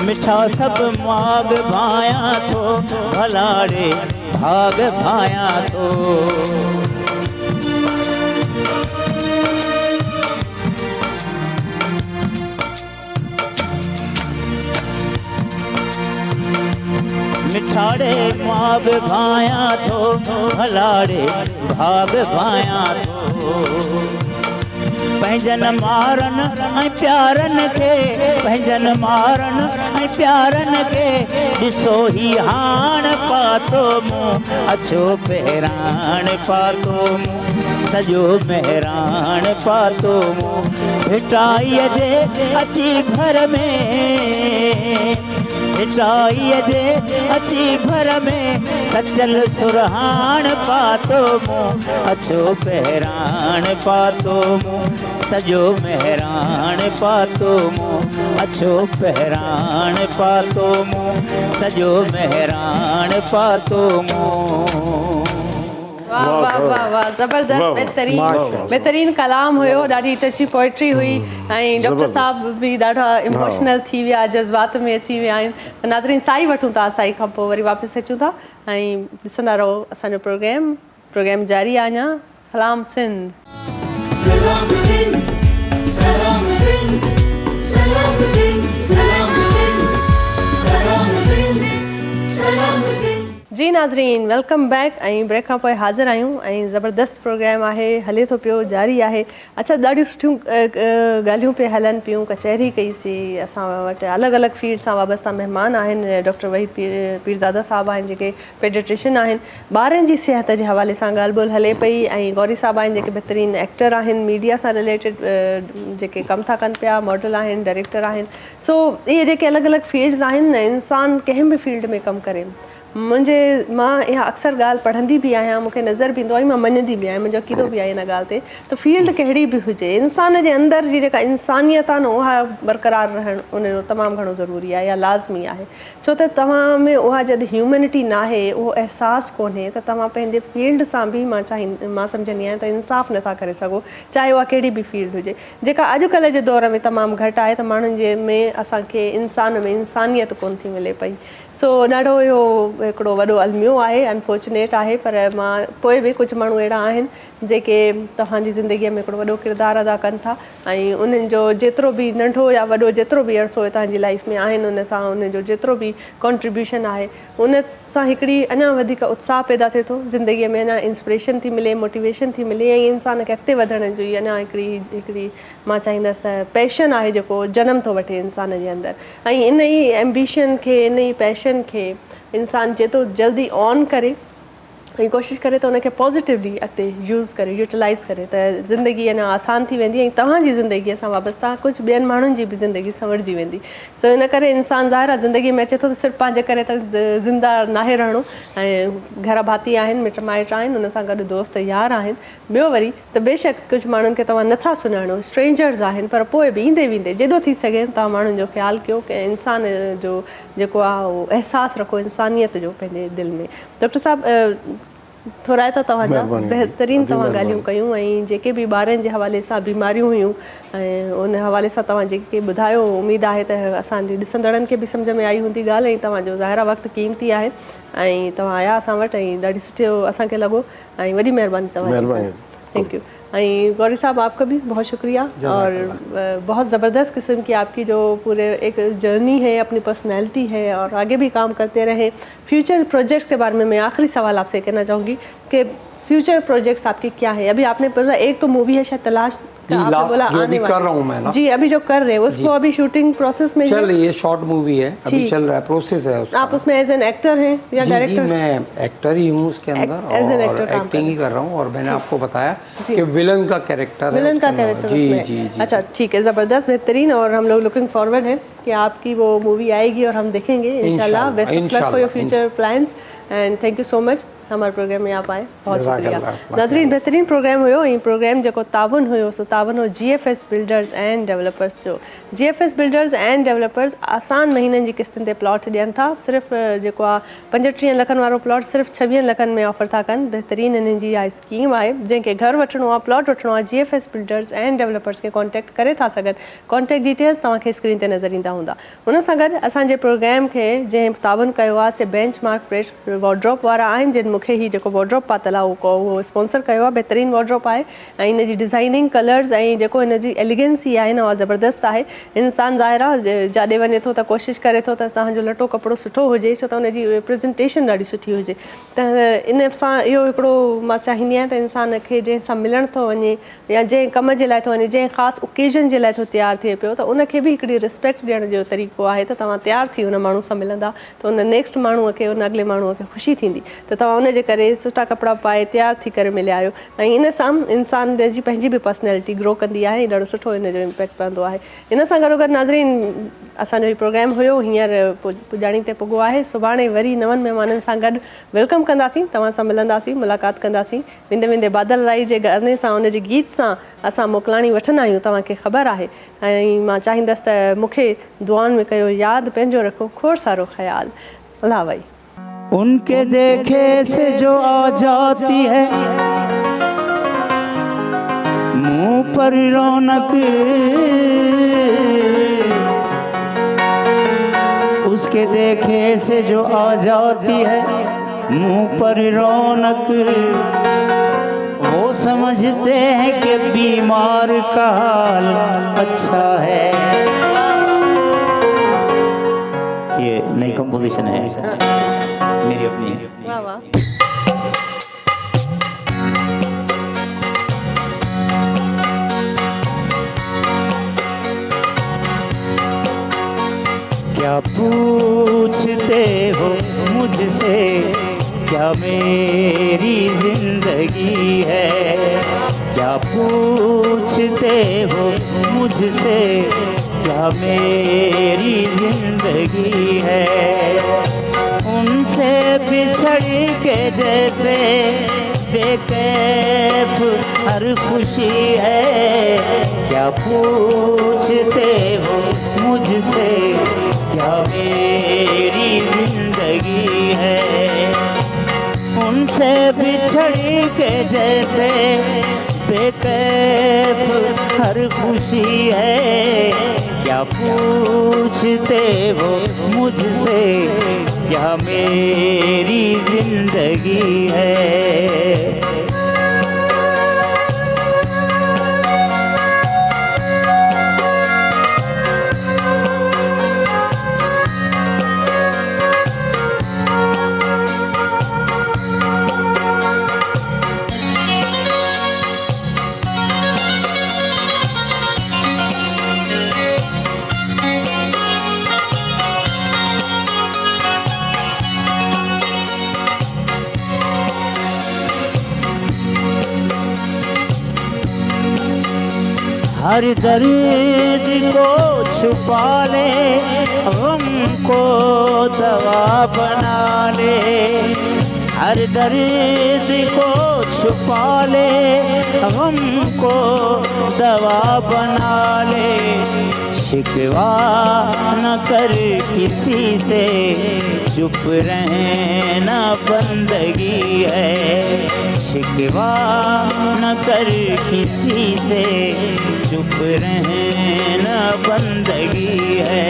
मिठा सब माग भाया थो भलाड़े भाग भाया थो मिठाड़े माग भाया थो भलाड़े भाग भाया थो पंहिंजन मारन ऐं प्यारन खे पंहिंजन मारन ऐं प्यारन खे ॾिसो ही हाण पातो मूं अच्छो पहरान पातो मूं सजो मेहरान पातो मूं भेटाईअ जे अची भर में भेटाईअ जे अची भर में सचल सुरहान पातो मूं अच्छो पहरान पातो मूं सजो मेहरान पातो मूं अच्छो पहरान पातो मूं सजो मेहरान पातो मूं वाह वाह वाह वाह ज़बरदस्त बहितरीन कलाम हुयो ॾाढी टची पोइट्री हुई ऐं डॉक्टर साहब बि ॾाढा इमोशनल थी विया जज़्बात में अची विया आहिनि नाज़रीन साई वठूं था साई खां पोइ वरी वापसि अचूं था ऐं ॾिसंदा रहो असांजो प्रोग्राम जारी आहे अञा। सलाम Sindh. Salam Sindh, Salam Sindh, Salam Sindh, Salam Sindh, Salam Sindh, Salam Sindh। जी नाज़रीन, वेलकम बैक। ऐं ब्रेक खां पोइ हाज़िर आहियूं ऐं ज़बरदस्त प्रोग्राम आहे, हले थो पियो, जारी आहे। अच्छा, ॾाढियूं सुठियूं ॻाल्हियूं पियूं हलनि पियूं। कचहरी कईसीं, असां वटि अलॻि अलॻि फील्ड सां वाबस्ता महिमान आहिनि। डॉक्टर वहीद पीरज़ादा साहब आहिनि जेके पेडिट्रिशियन आहिनि। ॿारनि जी सिहत जे हवाले सां ॻाल्हि ॿोल हले पई। ऐं गौरी साहब आहिनि जेके बहितरीनु एक्टर आहिनि, मीडिया सां रिलेटेड जेके कमु था कनि पिया, मॉडल आहिनि, डायरेक्टर आहिनि। सो इहे जेके अलॻि अलॻि फील्ड्स आहिनि न, इंसान कंहिं बि फील्ड में कमु करे, मां इहा अक्सर ॻाल्हि पढ़ंदी बि आहियां, मूंखे नज़र बि ईंदो आहे, मां मञंदी बि आहियां, मुंहिंजो अक़ीदो बि आहे इन ॻाल्हि ते। त फील्ड कहिड़ी बि हुजे, इंसान जे अंदरि जी जेका इंसानियत आहे न, उहा बरक़रार रहणु उनजो तमामु घणो ज़रूरी आहे या लाज़मी आहे। छो त तव्हां में उहा जॾहिं ह्यूमैनिटी न आहे, उहो अहसासु कोन्हे, त तव्हां पंहिंजे फील्ड सां बि मां सम्झंदी आहियां त इंसाफ़ नथा करे सघो, चाहे उहा कहिड़ी बि फील्ड हुजे। जेका अॼुकल्ह जे दौर में तमामु घटि आहे, त माण्हुनि जे में असांखे इंसान में इंसानियत कोन थी मिले पई। सो ॾाढो इहो हिकिड़ो वॾो अलमियो आहे, अनफॉर्चुनेट आहे। पर मां पोइ बि कुझु माण्हू अहिड़ा आहिनि जेके तव्हांजी ज़िंदगीअ में हिकिड़ो वॾो किरदारु अदा कनि था, ऐं उन्हनि जो जेतिरो बि नंढो या वॾो जेतिरो बि अरिसो तव्हांजी लाइफ में आहिनि, उन सां उनजो जेतिरो बि कॉन्ट्रीब्यूशन आहे, उन सां हिकिड़ी अञा वधीक उत्साह पैदा थिए थो ज़िंदगीअ में, अञा इंस्पिरेशन थी मिले, मोटिवेशन थी मिले, ऐं इंसान खे अॻिते वधण जी अञा हिकिड़ी मां चाहींदसि त पैशन आहे जेको जनम थो वठे इंसान जे अंदरि। ऐं इन ई एम्बिशन खे, इन ई पैशन खे इंसान जेतिरो जल्दी ऑन करे ऐं कोशिशि करे त उनखे पॉज़िटिवली अॻिते यूज़ करे, यूटिलाइज़ करे, त ज़िंदगी अञा आसान थी वेंदी ऐं तव्हांजी ज़िंदगीअ सां वाबस्ता कुझु ॿियनि माण्हुनि जी बि ज़िंदगी संवरजी वेंदी। सो इन करे इंसानु ज़ाहिर आहे ज़िंदगी में अचे थो त सिर्फ़ु पंहिंजे करे त ज़िंदा नाहे रहणो, ऐं घर भाती आहिनि, मिट माइट आहिनि, उन सां गॾु दोस्त यार आहिनि। ॿियो वरी त बेशक कुझु माण्हुनि खे तव्हां नथा सुञाणो, स्ट्रेंजर्स आहिनि, पर पोइ बि ईंदे वेंदे जेॾो थी सघे तव्हां माण्हुनि जो ख़्यालु कयो की इंसान जो जेको आहे उहो अहसासु रखो इंसानियत जो पंहिंजे दिलि में। डॉक्टर साहब, थोरा त तव्हांजा बहितरीनु तव्हां ॻाल्हियूं कयूं, ऐं जेके बि ॿारनि जे हवाले सां बीमारियूं हुयूं ऐं उन हवाले सां तव्हां जेके ॿुधायो, उमेदु आहे त असांजे ॾिसंदड़नि खे बि सम्झ में आई हूंदी ॻाल्हि, ऐं तव्हांजो ज़ाहिर वक़्तु क़ीमती आहे ऐं तव्हां आया असां वटि, ऐं ॾाढी सुठो असांखे लॻो, ऐं वॾी महिरबानी तव्हांजी। Thank U. ऐं गौरी साहब, आपका भी बहुत शुक्रिया, और बहुत ज़बरदस्त किस्म की आपकी जो पूरे एक जर्नी है, अपनी पर्सनैलिटी है, और आगे भी काम करते रहें। फ्यूचर प्रोजेक्ट्स के बारे में मैं आखिरी सवाल आपसे कहना चाहूँगी कि फ्यूचर प्रोजेक्ट्स आपके क्या है? अभी आपने बोला एक तो मूवी है शायद तलाश, आपने बोला आने कर रहा हूँ मैं ना जी, अभी जो कर रहे हैं उसको अभी शूटिंग प्रोसेस में चल रही है, शॉर्ट मूवी है, अभी चल रहा है, प्रोसेस है उसका। आप उसमें एज एन एक्टर हैं या डायरेक्टर? मैं एक्टर ही हूँ उसके अंदर, और एक्टिंग ही कर रहा हूँ, और मैंने आपको बताया कि विलन का कैरेक्टर है, विलन का कैरेक्टर जी जी। अच्छा, ठीक है, ज़बरदस्त, बेहतरीन, और हम लोग लुकिंग फॉरवर्ड हैं कि आपकी वो मूवी आएगी और हम देखेंगे इंशाल्लाह। Best of luck for your future plans, and thank you so much हमारे प्रोग्राम में आप आए, बहुत शुक्रिया। नाज़रीन, बेहतरीन प्रोग्राम हुयो, ऐं प्रोग्राम जेको तावन हुयो सो तावन हो GFS बिल्डर्स एंड डेवलपर्स जो। GFS बिल्डर्स एंड डेवलपर्स आसान महीननि जी किस्तुनि ते प्लॉट ॾियनि था। सिर्फ़ु जेको आहे 35 लखनि वारो प्लॉट सिर्फ़ु 26 लखनि में ऑफर था कनि। बहितरीन इन्हनि जी इहा स्कीम आहे, जंहिंखे घर वठिणो आहे, प्लॉट वठिणो आहे, GFS बिल्डर्स एंड डेवलपर्स खे कॉन्टेक्ट करे था सघनि। कॉन्टेक्ट डिटेल्स तव्हांखे स्क्रीन ते नज़र ईंदा हूंदा। हुन सां गॾु असांजे प्रोग्राम खे जंहिं तावन कयो आहे से बेंचमार्क प्रेस वॉर्ड्रॉप वारा आहिनि, जिन मूंखे ही जेको वॉर्ड्रॉप पातल आहे उहो स्पॉन्सर कयो आहे। बहितरीनु वॉर्ड्रॉप आहे, ऐं इन जी डिज़ाइनिंग, कलर्स, ऐं जेको इन जी एलिगेंसी आहे न, उहा ज़बरदस्त आहे। इंसानु ज़ाहिर आहे जाॾे वञे थो त कोशिशि करे थो त तव्हांजो लटो कपिड़ो सुठो हुजे, छो त उन जी प्रेज़ेंटेशन ॾाढी सुठी हुजे। त इन सां इहो हिकिड़ो मां चाहींदी आहियां त इंसान खे जंहिंसां मिलणु थो वञे या जंहिं कम जे लाइ थो वञे, जंहिं ख़ासि ओकेजन जे लाइ थो तयारु थिए पियो, त उनखे बि हिकिड़ी रिस्पेक्ट ॾियण जो तरीक़ो आहे त तव्हां तयारु थी उन माण्हू सां मिलंदा त उन नेक्स्ट माण्हूअ खे, उन अॻिले माण्हूअ खे ख़ुशी थींदी त तव्हां उनजे करे सुठा कपिड़ा पाए तयारु थी करे मिलिया आहियो। ऐं इन सां इंसान जी पंहिंजी बि पर्सनैलिटी ग्रो कंदी आहे, ऐं ॾाढो सुठो इन जो इम्पैक्ट पवंदो आहे। इन सां गॾोगॾु नाज़रीन, असांजो हीउ प्रोग्राम हुयो हींअर पुॼाणी ते पुॻो आहे। सुभाणे वरी नवनि महिमाननि सां गॾु वेलकम कंदासीं, तव्हां सां मिलंदासीं, मुलाक़ात कंदासीं। वेंदे वेंदे बादल राई जे गाने सां, उनजे गीत सां असां मोकिलाणी वठंदा आहियूं, तव्हांखे ख़बर आहे। ऐं मां चाहींदसि त मूंखे दुआनि में कयो यादि, पंहिंजो रखो खोड़ सारो ख़्यालु। अल्लाह भाई। उनके देखे से जो आ जाती है मुंह पर रौनक, उसके देखे से जो आ जाती है मुंह पर रौनक, वो समझते हैं कि बीमार का हाल अच्छा है। ये नई कंपोजिशन है मेरी अपनी। वाह वाह। क्या पूछते हो मुझसे, क्या मेरी जिंदगी है? क्या पूछते हो मुझसे, क्या मेरी जिंदगी है? उनसे बिछड़ के जैसे बेकैफ हर खुशी है। क्या पूछते हो मुझसे, क्या मेरी जिंदगी है? उनसे बिछड़ के जैसे बेकैफ हर खुशी है। क्या पूछते हो मुझसे, क्या मेरी जिंदगी है? हर दर्द को छुपा ले, गम को दवा बना ले। हर दर्द को छुपा ले, गम को दवा बना ले। शिकवा न कर किसी से, चुप रहना बंदगी है। शिकवा न कर किसी से, चुप रहना बंदगी है।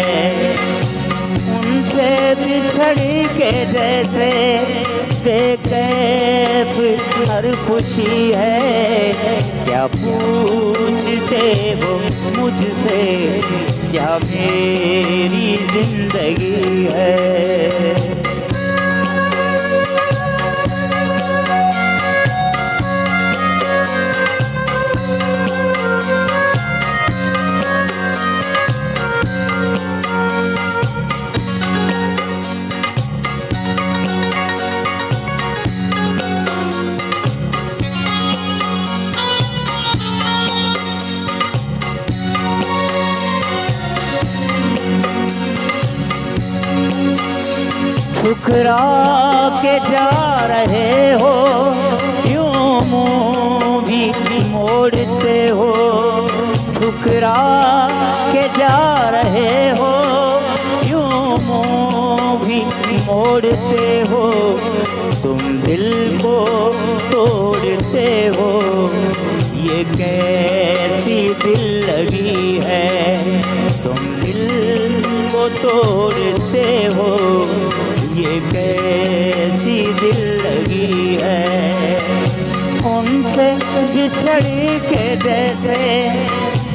उनसे बिछड़ के जैसे बेकैफ हर खुशी है। क्या पूछते हो मुझसे, क्या मेरी जिंदगी है? ठुकरा के जा रहे हो, यूं मुँह भी मोड़ते हो। ठुकरा के जा रहे हो, यूं मुँह भी मोड़ते हो। तुम दिल को तोड़ते हो, ये कैसी दिल लगी है? तुम दिल को तोड़ते हो, ये कैसी दिल लगी है? उनसे बिछड़ के जैसे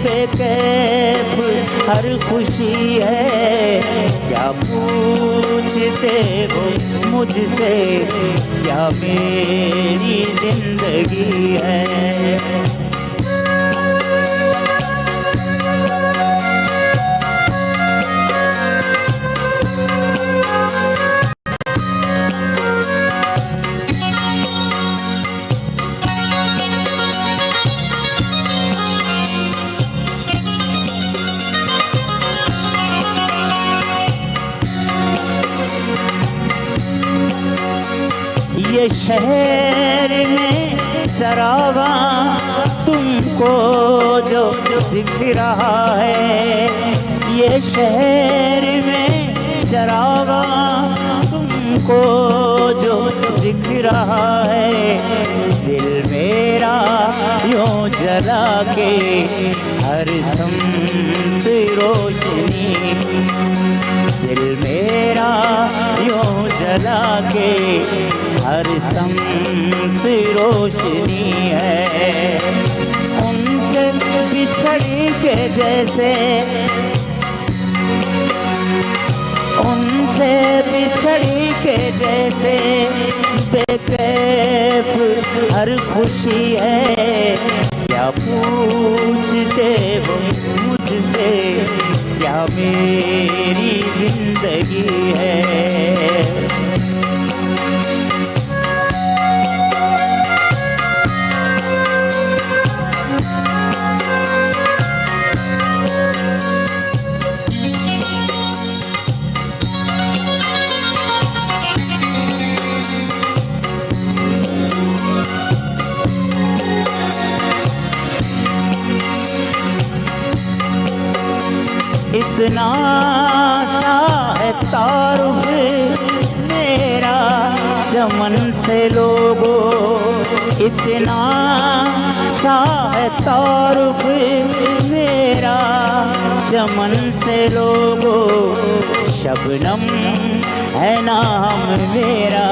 बेकैफ हर खुशी है। क्या पूछते हो मुझसे, क्या मेरी जिंदगी है? ये शहर में शराबा तुमको जो दिख रहा है। ये शहर में शराबा तुमको जो दिख रहा है। दिल मेरा यूं जला के हर समत रोशनी, दिल मेरा यूं जला के हर संत रोशनी है। उनसे बिछड़ी के जैसे, उनसे बिछड़ी के जैसे बेकैफ हर खुशी है। क्या पूछते वो मुझसे, क्या मेरी जिंदगी है। इतना सा है तारुफ मेरा चमन से लोगों, इतना सा है तारुफ मेरा चमन से लोगों। शबनम है नाम मेरा,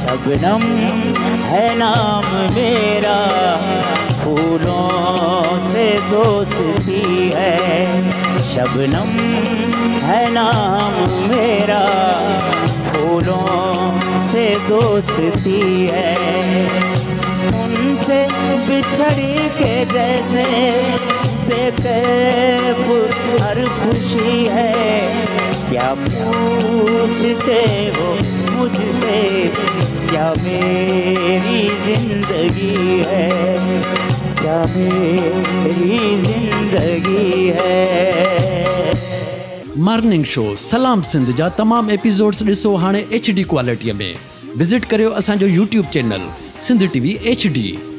शबनम है नाम मेरा। फूलों से दोस्ती है, शबनम है नाम मेरा। फूलों से दोस्ती है। उनसे बिछड़ी के जैसे बेकैफ हर खुशी है। क्या पूछते हो मुझसे, क्या मेरी जिंदगी है, क्या मेरी जिंदगी है। मॉर्निंग शो सलाम सिंध जा तमाम एपिसोड्स ॾिसो हाणे HD क्वालिटीअ में। विज़िट करियो असांजो YouTube channel Sindh TV HD।